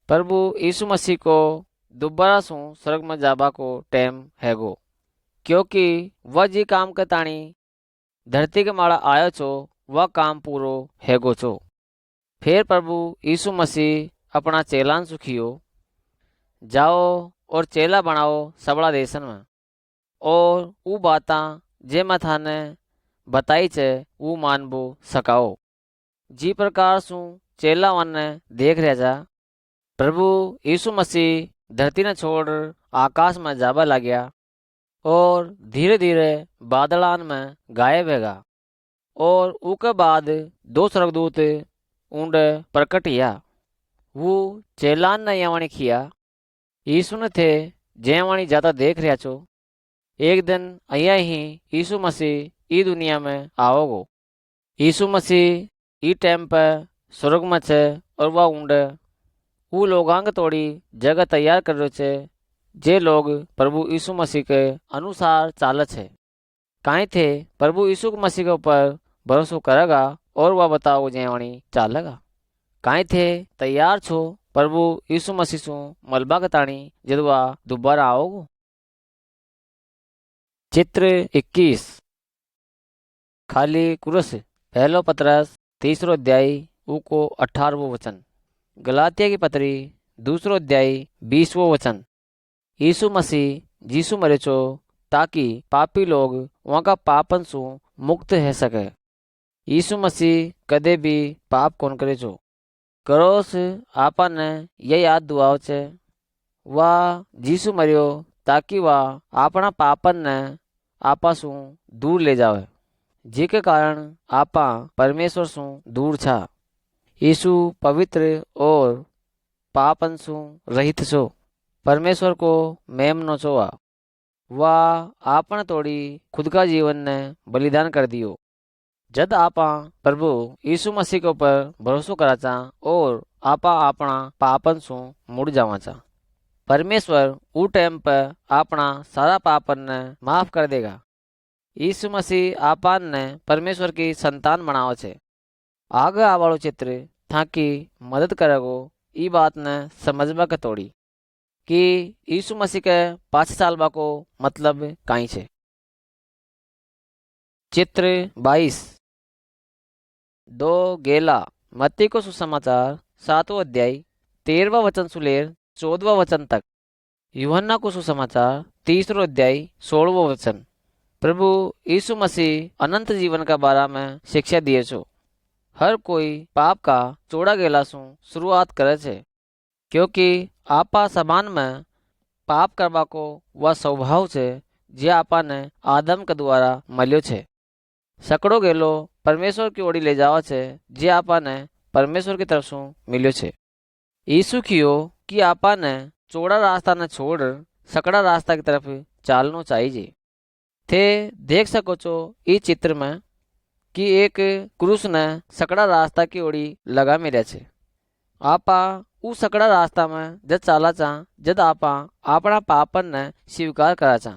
प्रभु यीशु मसीह को दोबारा सु स्वर्ग में जाबा को टाइम हैगो क्योंकि वह जी काम के ताणी धरती के माड़ा आयो छो वह काम पूरो हैगो छो। फिर प्रभु यीशु मसीह अपना चेलान सुखियो जाओ और चेला बनाओ सबड़ा देशन में और वो बाता जे मैं थाने बताई छे वो मानबो सकाओ। जी प्रकार सु चेला वन देख रहा जा प्रभु यीशु मसीह धरती ने छोड़ आकाश में जाबा लाग्या और धीरे धीरे बादलान में गायब हैगा और उसके बाद 2 स्वर्गदूत ऊंडे प्रकट किया वो चेलान ने यवाणी किया यीशु ने थे जयवाणी जाता देख रहा छो एक दिन अहिया ही यीशु मसीह ई दुनिया में आओगो। यीशु मसीह ई टाइम पर स्वर्ग में छे और वह ऊंडे वो लोगांग तोड़ी जगह तैयार कर रहे छे जे लोग प्रभु यीशु मसीह के अनुसार चाले छे काई थे प्रभु यीशु मसीह के ऊपर भरोसो करेगा और वह बताओ जयवाणी चालेगा काई थे तैयार छो प्रभु यीशु मसीह सु मलबा के ताणी जद वह दोबारा आओगो। चित्र 21 खाली कुरस 1 पतरस 3 अध्याय उको 18वां वचन। गलातिया की पत्री 2 अध्याय 20वां वचन। यीशु मसीह जीसु मरे छो ताकि पापी लोग वहाँ का पापन सु मुक्त है सके। यीशु मसीह कदे भी पाप कौन करे छो करोस आपा ने ये याद दुआओ छे वाह जीसु मरियो ताकि वाह अपना पापन ने आपा सु दूर ले जावे। जिके कारण आपा परमेश्वर सु दूर छा। यीशु पवित्र और पापन सु रहित छो। परमेश्वर को मेम नो चोआ। वाह आपन तोड़ी खुद का जीवन ने बलिदान कर दियो। जद आपा प्रभु यीशु मसीह के ऊपर भरोसा कराचा और आपा अपना पापन सु मुड़ जावाचा। परमेश्वर ऊ टाइम पर अपना सारा पापन ने माफ कर देगा। यीशु मसीह आपान ने परमेश्वर की संतान बनावो छे। आगे आवाड़ो चित्र थाकी मदद करेगो ई बात ने समझवा के तोड़ी कि यीशु मसीह के 5 साल बाको मतलब काई छे। चित्र 22 दो गेला मत्ती को सुसमाचार 7वां अध्याय 13वां वचन सुलेर 14वां वचन तक। यूहन्ना को सुसमाचार 3रो अध्याय 16वां वचन। प्रभु यीशु मसीह अनंत जीवन का बारे में शिक्षा दिए छो। हर कोई पाप का चोड़ा गेला सु शुरुआत करे छे, क्योंकि आपा समान में पाप करवा को वह स्वभाव छे जे आपा ने आदम के द्वारा मल्यो छे। सकड़ो गेलो परमेश्वर की ओरी ले जावा छे जे आपा ने परमेश्वर की तरफ सु मिल्यो छे। यीशु कियो कि आपा ने चौड़ा रास्ता ने छोड़ सकड़ा रास्ता की तरफ चालनो चाहिए। थे देख सको छो इस चित्र में कि एक क्रूस ने सकड़ा रास्ता की ओरी लगा मेरा छे। आपा ऊ सकड़ा रास्ता में जद चाला चा जद आपा अपना पापन ने स्वीकार करा चा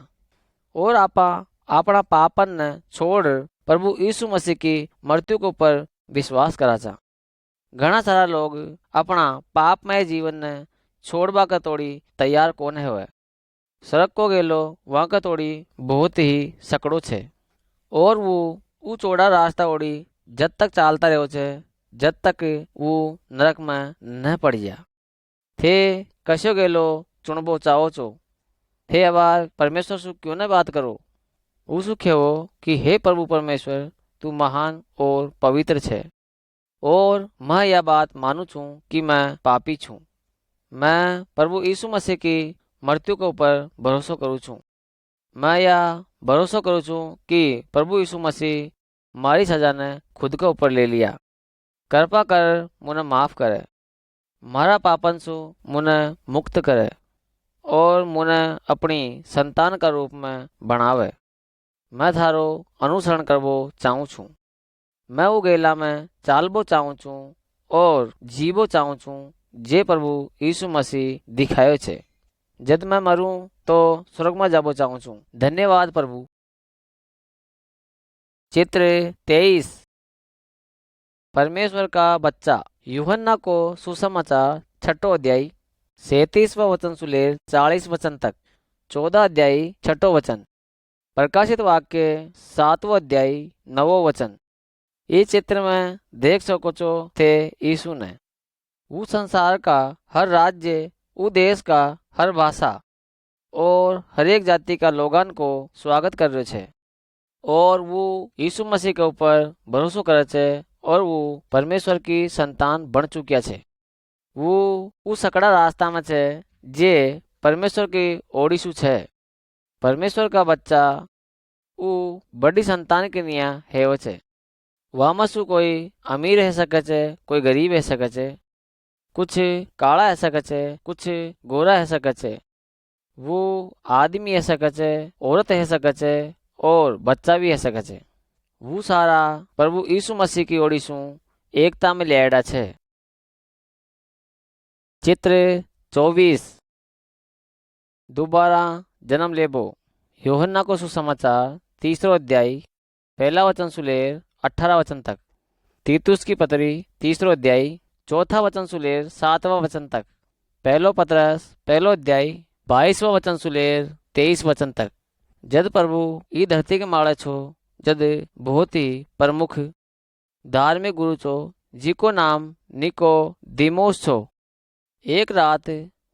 और आपा अपना पापन ने छोड़ प्रभु यीशु मसीह की मृत्यु के ऊपर विश्वास करा चा। घना सारा लोग अपना पापमय जीवन ने छोड़वा का तोड़ी तैयार कौन है हुए। सड़क को गेलो वहाँ का तोड़ी बहुत ही सकड़ो छे और वो चौड़ा रास्ता ओड़ी जब तक चालता रहो छे जब तक वो नरक में न पड़ जा। थे कशो गेलो चुनबो चाहो छो। थे अबार परमेश्वर से क्यों न बात करो। वो सुखे हो कि हे प्रभु परमेश्वर तू महान और पवित्र छे और मैं यह बात मानू छूँ कि मैं पापी छूँ। मैं प्रभु यीशु मसीह की मृत्यु के ऊपर भरोसा करूँ छूँ। मैं यह भरोसा करूँ छूँ कि प्रभु यीशु मसीह मारी सजा ने खुद के ऊपर ले लिया। कृपा कर मुने माफ करे, मारा पापन सु मुने मुक्त करे और मुने अपनी संतान का रूप में बनावे। मैं थारो अनुसरण करबो चाहूँ छूँ। मैं वो गेला में चालबो चाहूँ छूँ और जीवो चाहूँ छूँ जे प्रभु यीशु मसीह दिखायो छे। जब मैं मरूं तो स्वर्ग में जाबो चाहूँ छूँ। धन्यवाद प्रभु। चित्र 23 परमेश्वर का बच्चा। यूहन्ना को सुसमाचार 6वां अध्याय 37वां वचन सुलेर 40 वचन तक। 14 अध्याय 6वां वचन। प्रकाशित वाक्य 7वां अध्याय 9वां वचन। इस चित्र में देख सको छो थे यीशु ने वो संसार का हर राज्य, वो देश का हर भाषा और हर एक जाति का लोगन को स्वागत कर रहे छे और वो यीशु मसीह के ऊपर भरोसा करे छे और वो परमेश्वर की संतान बन चुकिया छे। वो सकड़ा रास्ता में छे जे परमेश्वर की ओडिशु छे। परमेश्वर का बच्चा वो बड़ी संतान के निया हेव छे। वहाँ में कोई अमीर रह सके छे, कोई गरीब रह सके छे, कुछ काला रह सके छे, कुछ गोरा रह सके छे। वो आदमी रह सके छे, औरत रह सके छे और बच्चा भी रह सके छे। वो सारा प्रभु यीशु मसीह की ओर सु एकता में लियाड़ा छे। चित्र 24 दोबारा जन्म लेबो। यूहन्ना को सुसमाचार 3रो अध्याय 1 वचन सुलेर 18 वचन तक। तीतुस की पत्री 3रो अध्याय 4 वचन सुलेर 7वां वचन तक। पहलो पत्रस 1 अध्याय 22वां वचन सुलेर 23 वचन तक। जद प्रभु ई धरती के माड़े छो जद बहुत ही प्रमुख धार्मिक गुरु छो जिको नाम निको दिमोस छो। एक रात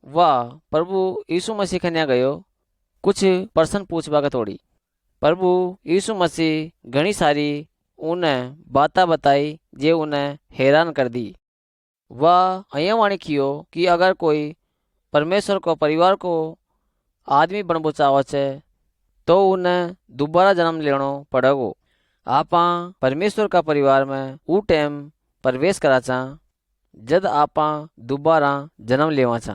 वह प्रभु यीशु मसीह कन्या गयो कुछ प्रश्न पूछवा का तोड़ी। प्रभु यीशु मसीह घनी सारी उन्हें बातें बताई जे उन्हें हैरान कर दी। वह अयं वाणी कियो कि अगर कोई परमेश्वर को परिवार को आदमी बनबो चाहो छे तो उन्हें दोबारा जन्म लेनो पड़ेगो। आपा परमेश्वर का परिवार में ऊ टाइम प्रवेश करा चा जद आपा दोबारा जन्म लेवा चा।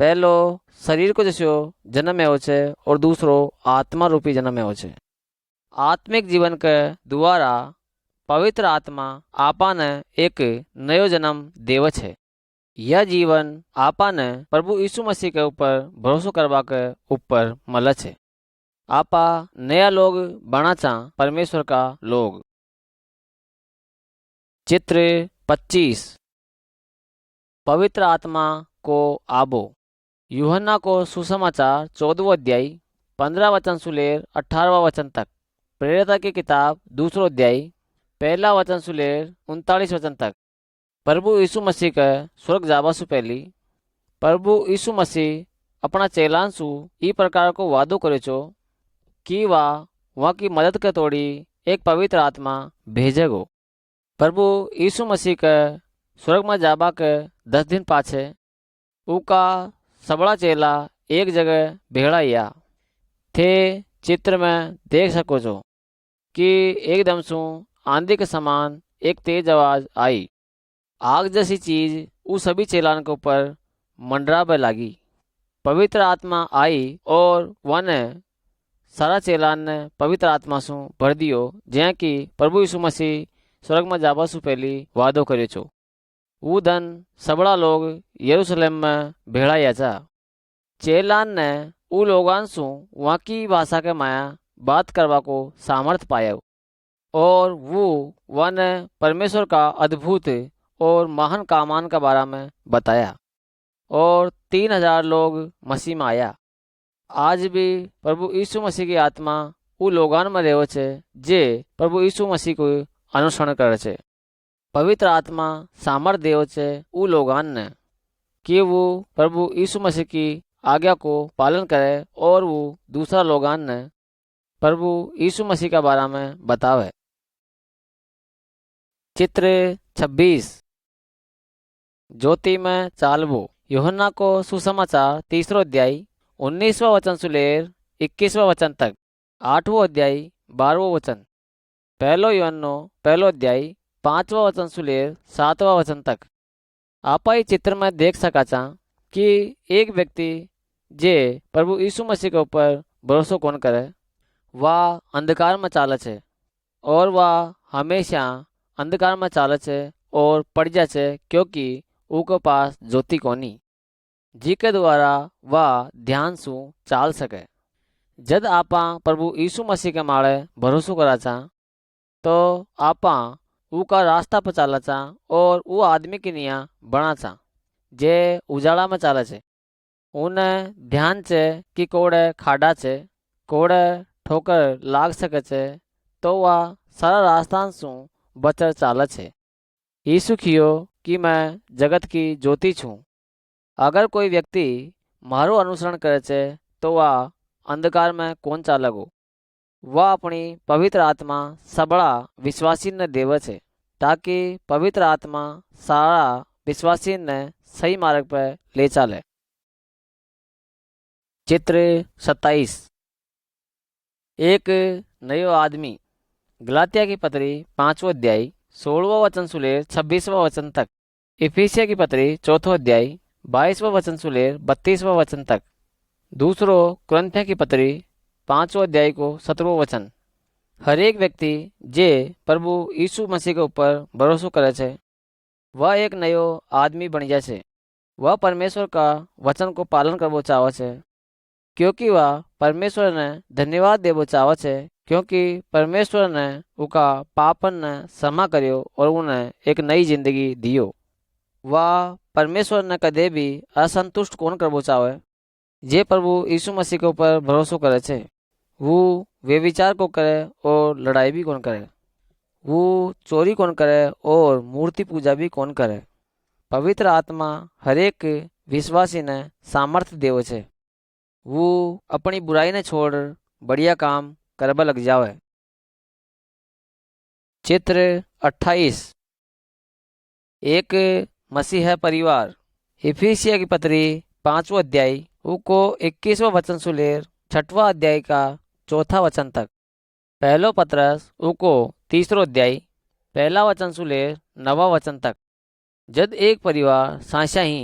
पहलो शरीर को जैसो जन्म है छे और दूसरो आत्मा रूपी जन्म है छे। आत्मिक जीवन के द्वारा पवित्र आत्मा आपा ने एक नयो जन्म देव छे। यह जीवन आपा ने प्रभु यीशु मसीह के ऊपर भरोसा करवा के ऊपर मल छे। आपा नया लोग बना चा परमेश्वर का लोग। चित्र 25 पवित्र आत्मा को आबो। यूहन्ना को सुसमाचार 14वां अध्याय 15 वचन से लेकर 18वां वचन तक। प्रेरित की किताब 2 अध्याय 1 वचन से लेकर 39 वचन तक। प्रभु यीशु मसीह के स्वर्ग जावा से पहली प्रभु यीशु मसीह अपना चेलान सु ई प्रकार को वादो करे छो कि वहाँ की मदद के तोड़ी एक पवित्र आत्मा भेजेगो। प्रभु यीशु मसीह के स्वर्ग में जाबा के 10 दिन पाछे उका सबड़ा चेला एक जगह भेड़ाइया थे। चित्र में देख सको जो कि एकदम सु आंधी के समान एक तेज आवाज आई। आग जैसी चीज उस सभी चेलान के ऊपर मंडराबे लागी। पवित्र आत्मा आई और वन सारा चेलान ने पवित्र आत्मा सु भर दियो ज्या कि प्रभु यीशु मसीह स्वर्ग में जाबा सु पहली वादो करे छो। वो धन सबड़ा लोग यरूशलेम में भेड़ाया जा। चेलान ने उ लोगान सु वहाँ की भाषा के माया बात करवा को सामर्थ पाया और वो वन परमेश्वर का अद्भुत और महान कामान का बारे में बताया और 3000 लोग मसीह में आया। आज भी प्रभु यीशु मसीह की आत्मा उ लोगान में रहे छे जे प्रभु यीशु मसीह को अनुसरण करे छे। पवित्र आत्मा सामर्थ देव छे उ लोगान ने कि वो प्रभु यीशु मसीह की आज्ञा को पालन करे और वो दूसरा लोगान ने प्रभु यीशु मसीह के बारे में बतावे। चित्र 26 ज्योति में चालवो। यूहन्ना को सुसमाचार 3 अध्याय 19वां वचन से लेकर 21वां वचन तक। 8वां अध्याय 12वां वचन। पहलो यूहन्नो 1 अध्याय 5वां वचन से लेकर 7वां वचन तक। आप ही चित्र में देख सका चा कि एक व्यक्ति जे प्रभु यीशु मसीह के ऊपर भरोसा कौन करे वह अंधकार में चाले छे और वह हमेशा अंधकार में चाले छे और पड़ जा छे क्योंकि उनके पास ज्योति कोनी जी के द्वारा वह ध्यान सु चाल सके। जद आपा प्रभु यीशु मसीह के माड़े भरोसा करा चा तो आपा का रास्ता पर चाला चा और वो आदमी की निया बना चा जे उजाला में चाले छे। उन्हें ध्यान छे कि कोड़े खाड़ा छे कोड़े ठोकर लाग सके छे तो वह सारा रास्ता सु बचर चाले छे। यीशु खियो कि मैं जगत की ज्योति छूँ। अगर कोई व्यक्ति मारो अनुसरण करे छे तो वह अंधकार में कौन चालेगो। वह अपनी पवित्र आत्मा सबड़ा विश्वासी ने देवे छे ताकि पवित्र आत्मा सारा विश्वासी ने सही मार्ग पर ले चाले। चित्र 27 एक नयो आदमी। गलातिया की पत्री 5वां अध्याय 16वां वचन से लेकर 26वां वचन तक। इफिसिया की पत्री 4वां अध्याय 22वां वचन से लेकर 32वां वचन तक। दूसरो कुरिन्थियों की पत्री 5वां अध्याय को 17वां वचन। हर एक व्यक्ति जे प्रभु यीशु मसीह के ऊपर भरोसा करे छे वह एक नयो आदमी बन जाए छे। वह परमेश्वर का वचन को पालन करवो चाहे छे क्योंकि वह परमेश्वर ने धन्यवाद देवो चाहे छे क्योंकि परमेश्वर ने उनका पापन ने क्षमा कर्यो और उन्हें एक नई जिंदगी दियो। वह परमेश्वर ने कदे भी असंतुष्ट कौन करवो चाहे। जे प्रभु यीशु मसीह के ऊपर भरोसा करे छे वो वे विचार को करे और लड़ाई भी कौन करे। वो चोरी कौन करे और मूर्ति पूजा भी कौन करे। पवित्र आत्मा हर एक विश्वासी ने सामर्थ्य देवे छे। वो अपनी बुराई ने छोड़ बढ़िया काम करबा लग जावे। चित्र 28 एक मसीह परिवार। इफिसिया की पत्री 5वां अध्याय को 21वां वचन से लेकर 6वां अध्याय का 4वां वचन तक। पहलो पत्रस उको 3रो अध्याय पहला वचन सुलेर 9 वचन तक। जद एक परिवार साशा ही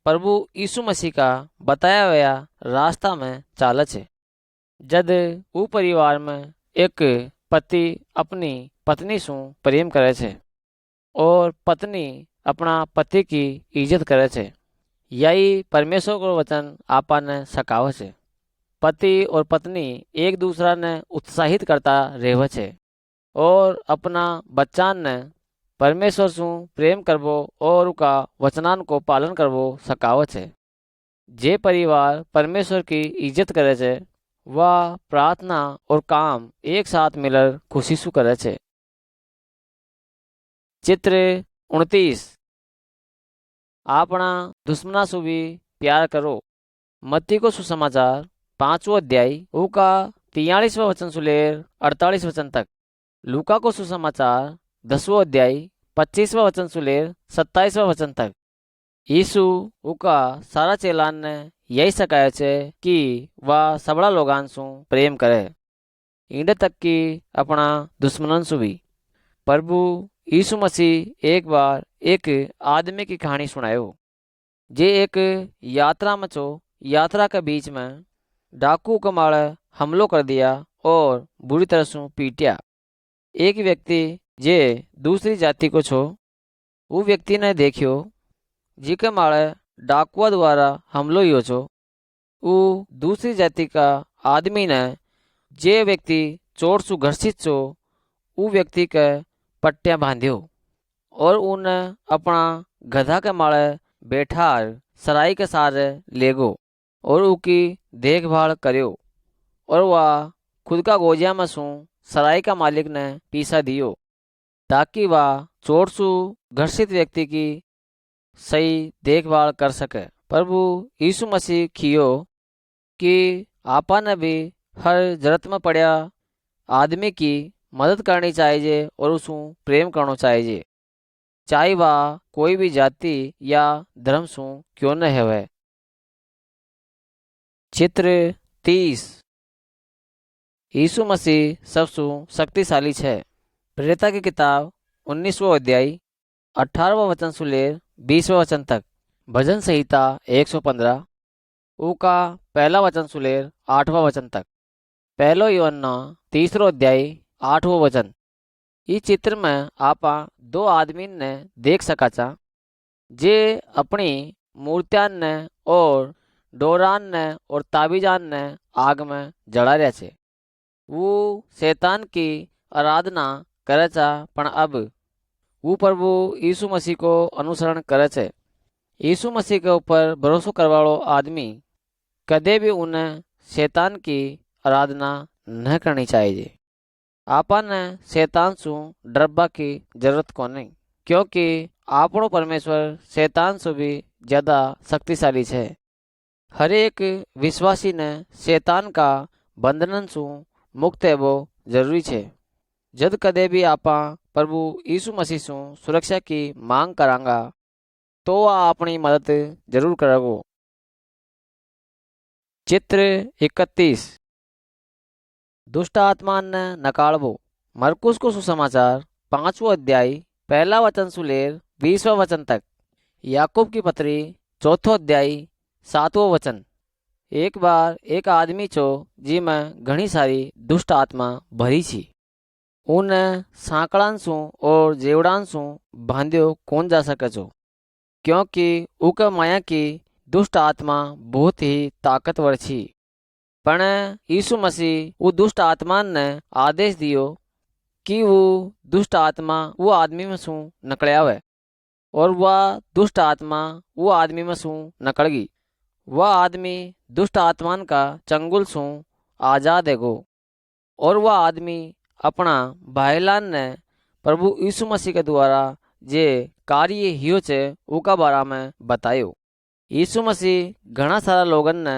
प्रभु यीशु मसीह का बताया हुआ रास्ता में चाल छे। जद वो परिवार में एक पति अपनी पत्नी से प्रेम करे छे और पत्नी अपना पति की इज्जत करे छे, यही परमेश्वर को वचन आपा ने सकावे छे। पति और पत्नी एक दूसरा ने उत्साहित करता रहे छे और अपना बच्चान ने परमेश्वर से प्रेम करवो और उनका वचनान को पालन करवो सकावे छे। जे परिवार परमेश्वर की इज्जत करे छे वह प्रार्थना और काम एक साथ मिलकर खुशी से करे छे। चित्र 29 अपना दुश्मना से भी प्यार करो। मत्ती को सुसमाचार 5वां अध्याय उका 43वां वचन से लेकर 48 वचन तक। लूका को सुसमाचार 10वां अध्याय 25वां वचन से लेकर 27वां वचन तक। यीशु उका सारा चेलान ने यही सकाया छे कि वह सबड़ा लोगान से प्रेम करे, इंड तक कि अपना दुश्मनन से भी। प्रभु यीशु मसीह एक बार एक आदमी की कहानी सुनायो जे एक यात्रा में छो। यात्रा के बीच में डाकू कमाड़े हमलो कर दिया और बुरी तरह से पीटिया। एक व्यक्ति जे दूसरी जाति को छो, वो व्यक्ति ने देखियो जीके माड़े डाकुआ द्वारा हमलो ही छो। वो दूसरी जाति का आदमी ने जे व्यक्ति चोट सु घर्षित छो वो व्यक्ति के पट्टियां बांध्यो और उन्हें अपना गधा के माड़े बैठा सराय के सारे ले गो और उसकी देखभाल करियो और वह खुद का गोजिया में सु सराय का मालिक ने पीसा दियो ताकि वह चोट सु घर्षित व्यक्ति की सही देखभाल कर सके। प्रभु यीशु मसीह खियो कि आपा ने भी हर जरूरत में पड़ा आदमी की मदद करनी चाहिए और उसको प्रेम करना चाहिए, चाहे वह कोई भी जाति या धर्म सु क्यों न है। चित्र 30 यीशु मसीह सबसु शक्तिशाली है। प्रेरिता की किताब 19वां अध्याय 18वां वचन से लेकर 20वां वचन तक। भजन संहिता 115 उका पहला वचन से लेकर 8वां वचन तक। पहलो यूहन्ना 3रो अध्याय 8वां वचन। इस चित्र में आपा दो आदमी ने देख सका चा जे अपनी मूर्तियान ने और डोरान ने और ताबीजान ने आग में जड़ा रहा छे। वो शैतान की आराधना करे चा पण अब वो प्रभु यीशु मसीह को अनुसरण करे छे। यीशु मसीह के ऊपर भरोसा करवाड़ो आदमी कदे भी उन्हें शैतान की आराधना न करनी चाहिए। आपा ने शैतान से डरबा की जरूरत को नहीं, क्योंकि आपनो परमेश्वर शैतान से भी ज़्यादा शक्तिशाली है। हर एक विश्वासी ने शैतान का बंधन से मुक्त है वो जरूरी है। जद कदे भी आपा प्रभु यीशु मसीह से सुरक्षा की मांग करांगा तो वह अपनी मदद जरूर करेगो। चित्र 31 दुष्ट आत्मा ने नकाळवो। मरकुस को सुसमाचार 5वां अध्याय पहला वचन से लेकर 20वां वचन तक। याकूब की पत्री 4वां अध्याय 7वां वचन। एक बार एक आदमी छो जी में घनी सारी दुष्ट आत्मा भरी छी। उन्हें सांकड़ान सु और जेवड़ान सु बांध्यो कौन जा सके छो, क्योंकि उके माया की दुष्ट आत्मा बहुत ही ताकतवर छी। पण यीशु मसीह वो दुष्ट आत्मा ने आदेश दियो कि वो दुष्ट आत्मा वो आदमी में सु निकलियावे और वह दुष्ट आत्मा वो आदमी में सु निकल गई। वह आदमी दुष्ट आत्मान का चंगुल सु आजाद है और वह आदमी अपना भाईलान ने प्रभु यीशु मसीह के द्वारा जे कार्य हियो छे उका बारा में बतायो। यीशु मसीह घना सारा लोगन ने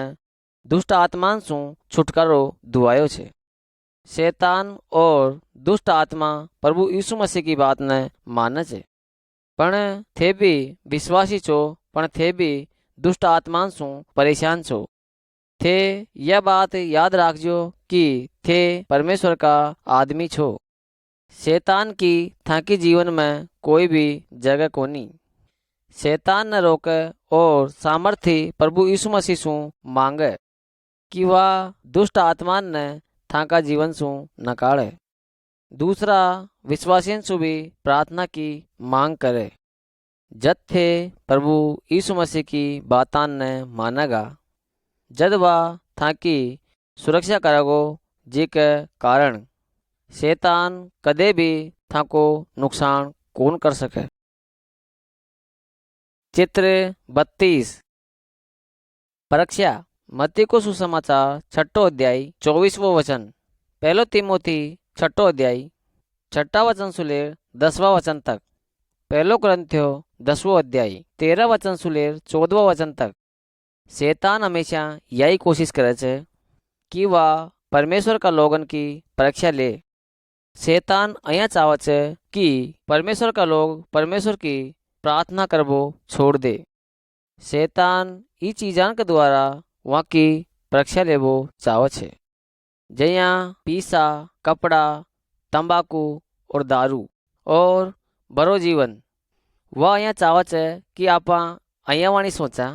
दुष्ट आत्मान सु छुटकारो दुआयो छे। शैतान और दुष्ट आत्मा प्रभु यीशु मसीह की बात ने माने छे, पण थे भी विश्वासी छो, पण थे भी दुष्ट आत्मान सु परेशान छो। थे यह बात याद राखजो कि थे परमेश्वर का आदमी छो। शैतान की थाकी जीवन में कोई भी जगह कोनी। शैतान न रोके और सामर्थ्य प्रभु यीशु मसीह सु मांगे कि वह दुष्ट आत्मान ने थाका जीवन सु नकाळे। दूसरा विश्वासियन सु भी प्रार्थना की मांग करे। जद थे प्रभु यीशु मसीह की बातान ने मानेगा, जद वह थाकी सुरक्षा करेगो, जी के कारण शैतान कदे भी थाको नुकसान कौन कर सके। चित्र 32 परीक्षा मत्ती को सुसमाचार 6 अध्याय 24वां वचन। पहलो तिमोथी 6 अध्याय 6 वचन सुलेर 10वां वचन तक। पहलो कुरिन्थियो 10वां अध्याय 13 वचन सुलेर 14वां वचन तक। शैतान हमेशा यही कोशिश करे छे कि वह परमेश्वर का लोगन की परीक्षा ले। शैतान अया चाहे छे कि परमेश्वर का लोग परमेश्वर की प्रार्थना करबो छोड़ दे। शैतान ई चीजान के द्वारा वहाँ की परीक्षा लेबो चाहे छे, जया पीसा, कपड़ा, तंबाकू और दारू और बरो जीवन। वह अया चाहे छे कि आपा अया वाणी सोचा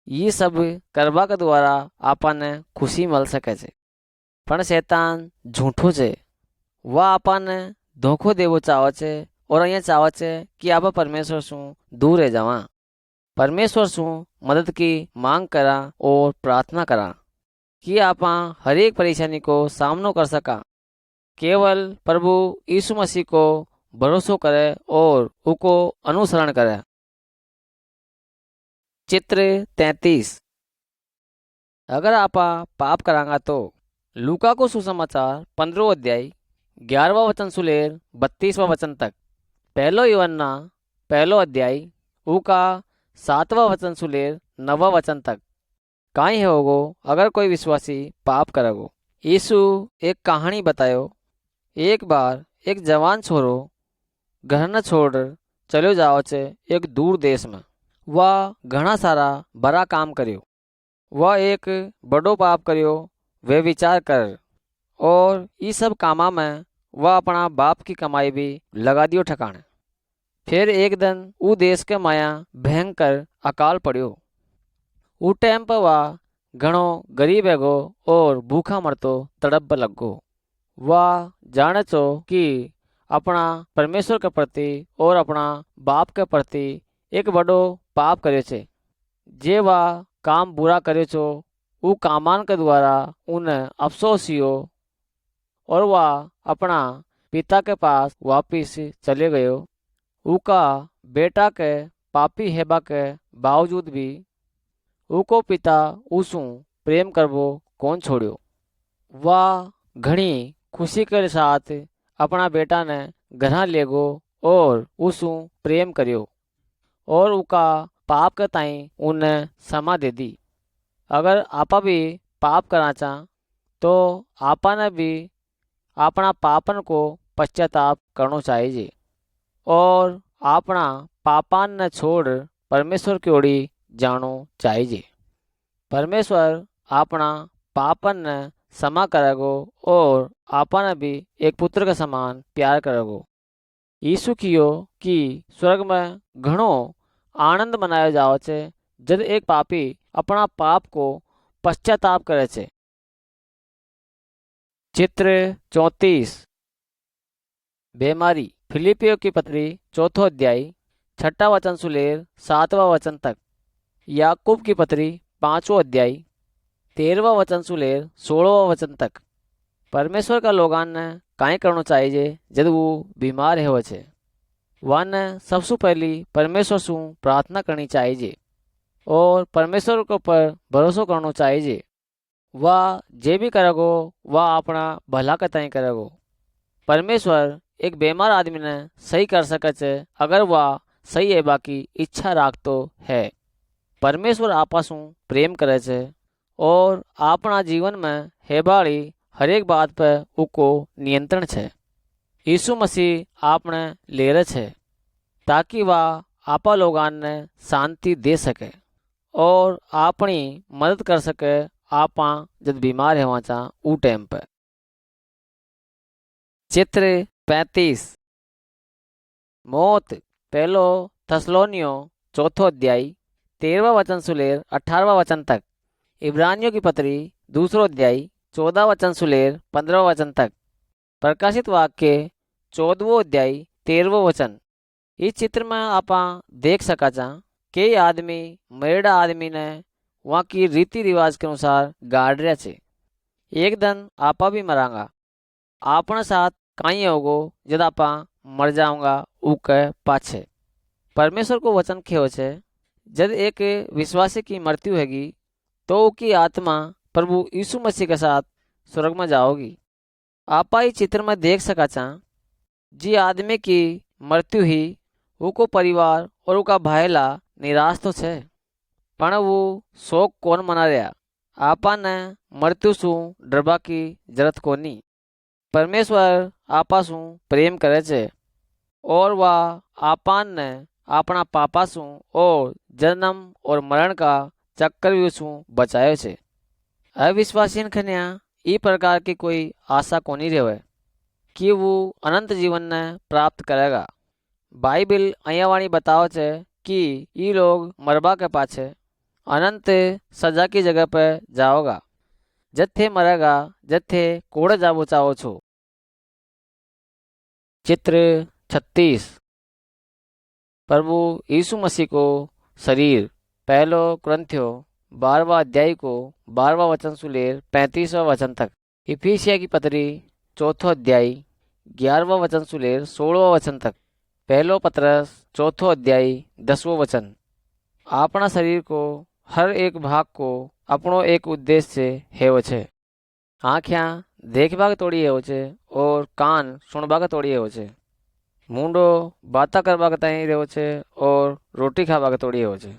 ये सब करवा के द्वारा आपने खुशी मिल सके छे। पण शैतान झूठो छे। वह आपने धोखो देवो चाहे छे और अहियाँ चाहे छे कि आप परमेश्वर सु दूर रह जावा। परमेश्वर सु मदद की मांग करा और प्रार्थना करा कि आप हर एक परेशानी को सामनो कर सका। केवल प्रभु यीशु मसीह को भरोसो करे और उको अनुसरण करे। चित्र 33 अगर आप पाप करांगा तो लूका को सुसमाचार 15 अध्याय 11वां वचन सुलेर 32वां वचन तक। पहलो यूहन्ना 1 अध्याय उका 7वां वचन सुलेर 9वां वचन तक। काई है होगो अगर कोई विश्वासी पाप करेगो। यीशु एक कहानी बतायो। एक बार एक जवान छोरो घर न छोड़ चलो जाओ छे एक दूर देश में। वह घना सारा बड़ा काम करियो। वह एक बड़ो पाप करियो वे विचार कर और ये सब कामा में वह अपना बाप की कमाई भी लगा दियो ठिकाने। फिर एक दिन ऊ देश के माया भयंकर अकाल पड़ियो। ऊ टाइम पर वह घणो गरीब हैगो और भूखा मरतो तड़प लगो। वह जाने चो कि अपना परमेश्वर के प्रति और अपना बाप के प्रति एक बड़ो पाप करे छे। जे वह काम बुरा करे छो ऊ कामान के द्वारा उन्हें अफसोस हियो और वह अपना पिता के पास वापिस चले गयो। उका बेटा के पापी हेबा के बावजूद भी उको पिता उसू प्रेम करबो कौन छोड़ियो। वह घनी खुशी के साथ अपना बेटा ने घर ले गो और उसू प्रेम करियो और उका पाप के ताई उन्हें क्षमा दे दी। अगर आपा भी पाप करना चाह तो आपा ने भी अपना पापन को पश्चाताप करना चाहिए और अपना पापान ने छोड़ परमेश्वर की ओरी जानो चाहिए। परमेश्वर अपना पापन ने क्षमा करेगो और आपने भी एक पुत्र के समान प्यार करेगो। यीशु कियो कि स्वर्ग में घणो आनंद मनायो जाओ छे जब एक पापी अपना पाप को पश्चाताप करे छे। चित्र 34 बेमारी फिलिपियो की पत्री 4 अध्याय 6 वचन सुलेर 7वां वचन तक। याकूब की पत्री 5 अध्याय 13वां वचन सुलेर 16वां वचन तक। परमेश्वर का लोगान ने काई करना चाहिए जब वो बीमार है छे। वन सबसे पहली परमेश्वर सु प्रार्थना करनी चाहिए और परमेश्वर के ऊपर भरोसा करना चाहिए। वह जे भी करेगो वह अपना भला के ताई करेगो। परमेश्वर एक बीमार आदमी ने सही कर सके छे अगर वह सही है बाकी इच्छा राखतो है। परमेश्वर आपसु प्रेम करे छे और अपना जीवन में हेबाड़ी हर एक बात पर उको नियंत्रण छे। यीशु मसीह आपने ले रहे छे ताकि वह आपा लोगान ने शांति दे सके और अपनी मदद कर सके आपा जब बीमार है वहाँ ऊ टाइम पर। चित्र 35 मौत। पहलो थसलोनियो चौथो अध्याय 13वां वचन सुलेर 18वां वचन तक। इब्रानियों की पत्री दूसरो अध्याय 14 वचन सुलेर 15वां वचन तक। प्रकाशित वाक्य 14वां अध्याय 13वां वचन। इस चित्र में आप देख सका के आदमी मरेड़ा आदमी ने वहाँ की रीति रिवाज के अनुसार गाड़ रहा छे। एक दिन आपा भी मरांगा। आपने साथ काई होगो जब आपा मर जाऊंगा उके पाछे। परमेश्वर को वचन खेव छे जब एक विश्वासी की मृत्यु हैगी तो उसकी आत्मा प्रभु यीशु मसीह के साथ स्वर्ग में जाओगी। आपा इस चित्र में देख सका जी आदमी की मृत्यु ही उसको परिवार और उसका भाईला निराश तो छे पण वो शोक कौन मना रहा। आपा ने मृत्यु शू डरबा की जरूरत कोनी। परमेश्वर आपा शू प्रेम करे छे और वह आपान ने अपना पापा शू और जन्म और मरण का चक्रव्यूह शू बचायो छे। अविश्वासी खन्या ई प्रकार की कोई आशा कोनी रहे कि वो अनंत जीवन ने प्राप्त करेगा। बाइबिल अहिया वाणी बतावे छे कि ये लोग मरबा के पाछे अनंत सजा की जगह पर जाओगा। जत्थे मरेगा जत्थे कोड़े जाबो चाहो छो। चित्र 36 प्रभु यीशु मसीह को शरीर। पहलो क्रंथियो 12वां अध्याय को 12वां वचन सुलेर 35वां वचन तक। इफिसिया की पत्री चौथो अध्याय 11वां वचन सुलेर 16वां वचन तक। पहलो पत्रस चौथो अध्याय 10वां वचन। अपना शरीर को हर एक भाग को अपनो एक उद्देश्य से हेव छे। आँखियाँ देखबा के तोड़ी हेव छे और कान सुनबा के तोड़ी हेव छे। मुंडो बाता करबा के ताई रेव छे और रोटी खाबा के तोड़ी हेव छे।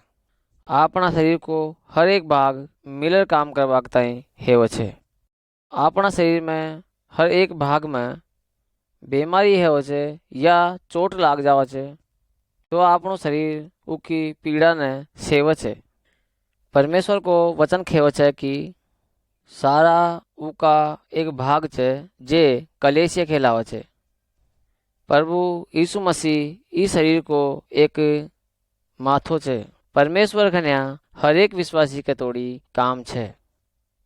अपना शरीर को हर एक भाग मिलर काम करबा के ताई हेव छे। अपना शरीर में हर एक भाग में बीमारी हेव छे या चोट लाग जावे छे तो आपनो शरीर उकी पीड़ा ने सेवे छे। परमेश्वर को वचन खेवे छे कि सारा उका एक भाग छे जे कलेसिया कहलावे छे। प्रभु यीशु मसीह इस शरीर को एक माथो छे। परमेश्वर खन्या हर एक विश्वासी के तोड़ी काम छे।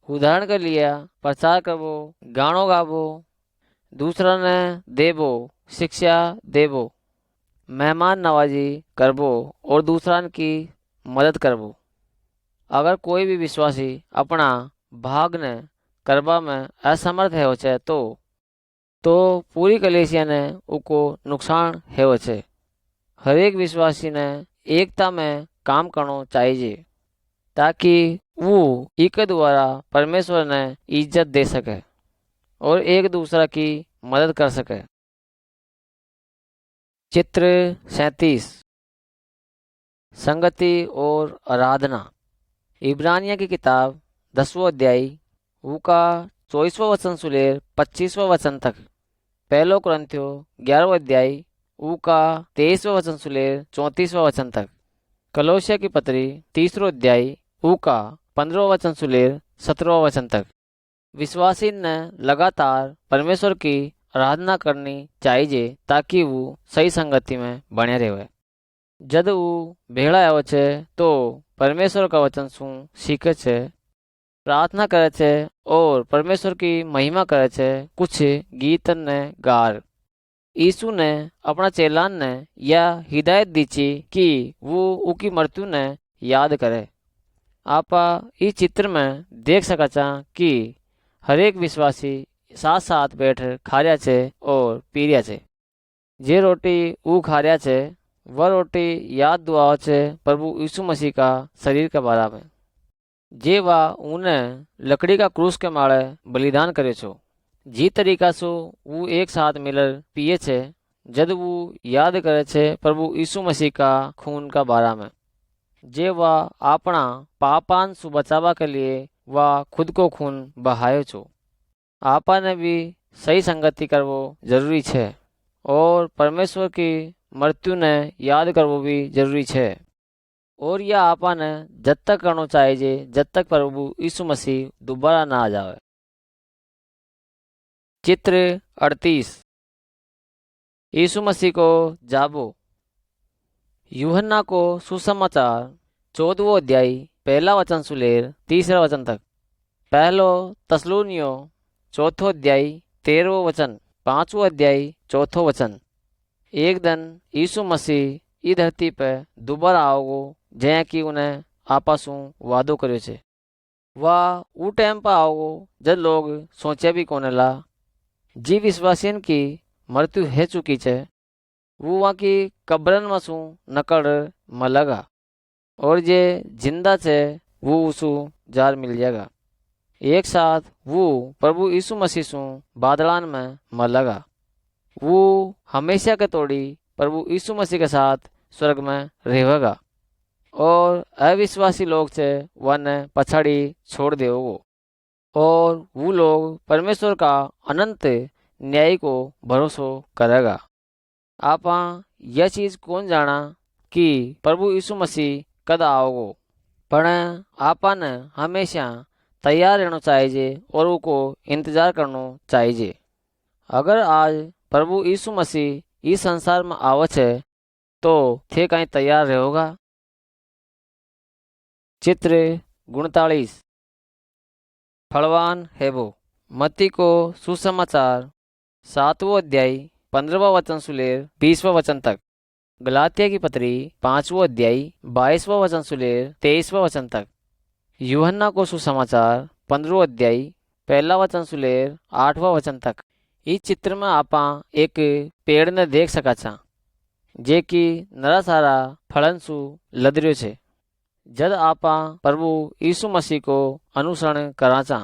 उदाहरण के लिए प्रचार करबो, गानो गाबो, दूसरा ने देबो, शिक्षा देबो, मेहमान नवाजी करबो और दूसरा की मदद करबो। अगर कोई भी विश्वासी अपना भाग ने करबा में असमर्थ है तो पूरी कलेसिया ने उको नुकसान हेव छे। हर एक विश्वासी ने एकता में काम करना चाहिए ताकि वो एक द्वारा परमेश्वर ने इज्जत दे सके और एक दूसरा की मदद कर सके। चित्र 37 संगति और आराधना। इब्रानिया की किताब 10वां अध्याय उका 24वां वचन सुलेर 25वां वचन तक। पहलो क्रंथियो 11वां अध्याय उका 23वां वचन सुलेर 34वां वचन तक। कलोसिया की पत्री तीसरो अध्याय उका 15वां वचन सुलेर 17वां वचन तक। विश्वासी ने लगातार परमेश्वर की आराधना करनी चाहिए ताकि वो सही संगति में बने रहे। जब वो भेड़ा आवे छे तो परमेश्वर का वचन सुन सीखे छे, प्रार्थना करे छे और परमेश्वर की महिमा करे छे। कुछ गीतन ने गार यीशु ने अपना चेलान ने यह हिदायत दी थी कि वो उनकी मृत्यु ने याद करे। आप इस चित्र में देख सका कि हर एक विश्वासी साथ साथ बैठ खा रहा छे और पी रहा छे। जे रोटी वो खा रहा छे वह रोटी याद दुआ छे प्रभु यीशु मसीह का शरीर के बारे में जे वा उन्हें लकड़ी का क्रूस के मारे बलिदान करे छो। जी तरीका से वो एक साथ मिलर पिए छे जब वो याद करे छे प्रभु यीशु मसीह का खून का बारे में जे वा अपना पापान सु बचावा के लिए वह खुद को खून बहायो छो। आपा ने भी सही संगति करवो जरूरी छे और परमेश्वर की मृत्यु ने याद करवो भी जरूरी छे। और यह आपन जब तक करना चाहिए जब तक प्रभु यीशु मसीह दोबारा ना आ जावे। चित्र 38 यीशु मसीह को जाबो। यूहन्ना को सुसमाचार 14वां अध्याय 1 वचन से लेकर 3 वचन तक। पहलो तस्सलुनियो 4 अध्याय 13 वचन 5 अध्याय 4 वचन। एक दिन यीशु मसीह ई धरती पे दोबारा आओगो जै कि उन्हें आपासू वादो कर्यो छे। वाह ऊ टाइम पर आओगो जब लोग सोचे भी कोने ला। जी विश्वासियन की मृत्यु है चुकी है वो वहाँ की कब्रन मसू नकड़ मलगा और जे जिंदा छे वो उसू जार मिल जाएगा। एक साथ वो प्रभु यीशु मसीह सू बादलान में मलगा। वो हमेशा के तोड़ी प्रभु यीशु मसीह के साथ स्वर्ग में रहेगा और अविश्वासी लोग छे वन पछाड़ी छोड़ देवो और वो लोग परमेश्वर का अनंत न्याय को भरोसो करेगा। आपा यह चीज कौन जाना कि प्रभु यीशु मसीह कद आओगो, पर आपा ने हमेशा तैयार रहना चाहिए और उनको इंतजार करना चाहिए। अगर आज प्रभु यीशु मसीह इस संसार में आवत है तो थे कहीं तैयार रहोगा। चित्र 39 फलवान हेबो। मत्ती को सुसमाचार 7वां अध्याय 15वां वचन से लेकर 20वां वचन तक। गलातिया की पत्री 5वां अध्याय 22वां वचन से लेकर 23वां वचन तक। यूहन्ना को सुसमाचार 15वां अध्याय 1 वचन से लेकर 8वां वचन तक। इस चित्र में आपा एक पेड़ ने देख सका छा जे कि नरा सारा फलन सु लदरियो छे। जद आपा प्रभु यीशु मसीह को अनुसरण करा चा,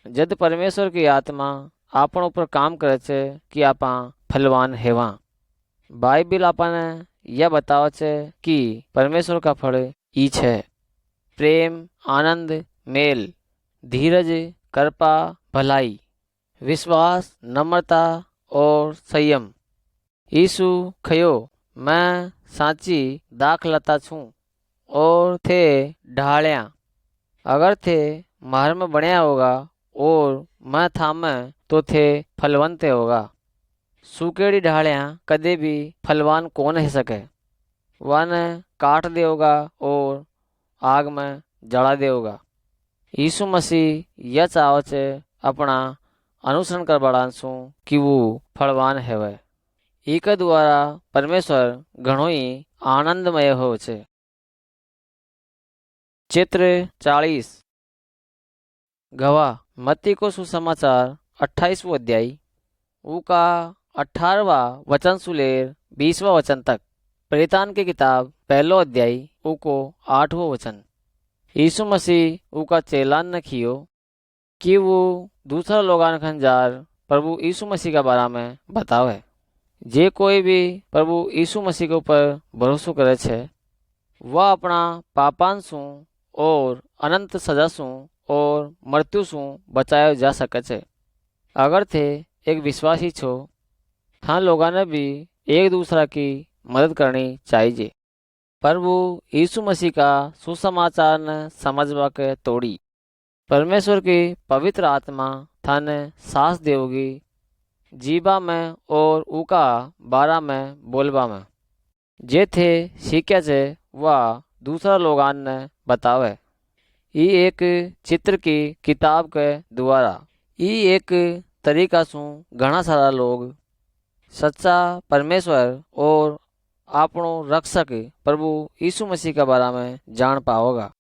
जद परमेश्वर की आत्मा आपण ऊपर काम करे छे कि आपा फलवान हेवा। बाइबिल आपने यह बतावे छे कि परमेश्वर का फल ई छे प्रेम, आनंद, मेल, धीरज, कृपा, भलाई, विश्वास, नम्रता और संयम। यीशु खयो मैं साची दाखलता छूं और थे ढालिया। अगर थे मार में बनिया होगा और मैं थामे तो थे फलवंते होगा। सूकेड़ी ढालिया कदे भी फलवान कौन है सके, वन काट देगा और आग में जला देगा। यीशु मसीह यह चाहे छे अपना अनुसरण कर बड़ांसू कि वो फलवान है। एक द्वारा परमेश्वर घणो ही आनंदमय हो छे। चित्र 40 गवाह। मत्ती को सुसमाचार 28वां अध्याय उका 18वां वचन से लेकर 20वां वचन तक। प्रेरितान की किताब 1 अध्याय उको 8वां वचन। यीशु मसीह उका चेलान ने कियो कि वो दूसरा लोगान खंजार प्रभु यीशु मसीह के बारे में बतावे। जे कोई भी प्रभु यीशु मसीह के ऊपर भरोसा करे छे वह अपना पापान सु और अनंत सजा सु और मृत्यु सु बचाया जा सके छे। अगर थे एक विश्वासी छो हाँ लोगों ने भी एक दूसरा की मदद करनी चाहिए। प्रभु यीशु मसीह का सुसमाचार ने समझवा के तोड़ी परमेश्वर की पवित्र आत्मा थाने सास देगी जीवा में और उका बारा में बोलबा में। जे थे सीखे छे वह दूसरा लोगान ने बतावे। ई एक चित्र की किताब के द्वारा ई एक तरीका सु घना सारा लोग सच्चा परमेश्वर और आपनो रक्षक प्रभु यीशु मसीह के बारे में जान पाओगा।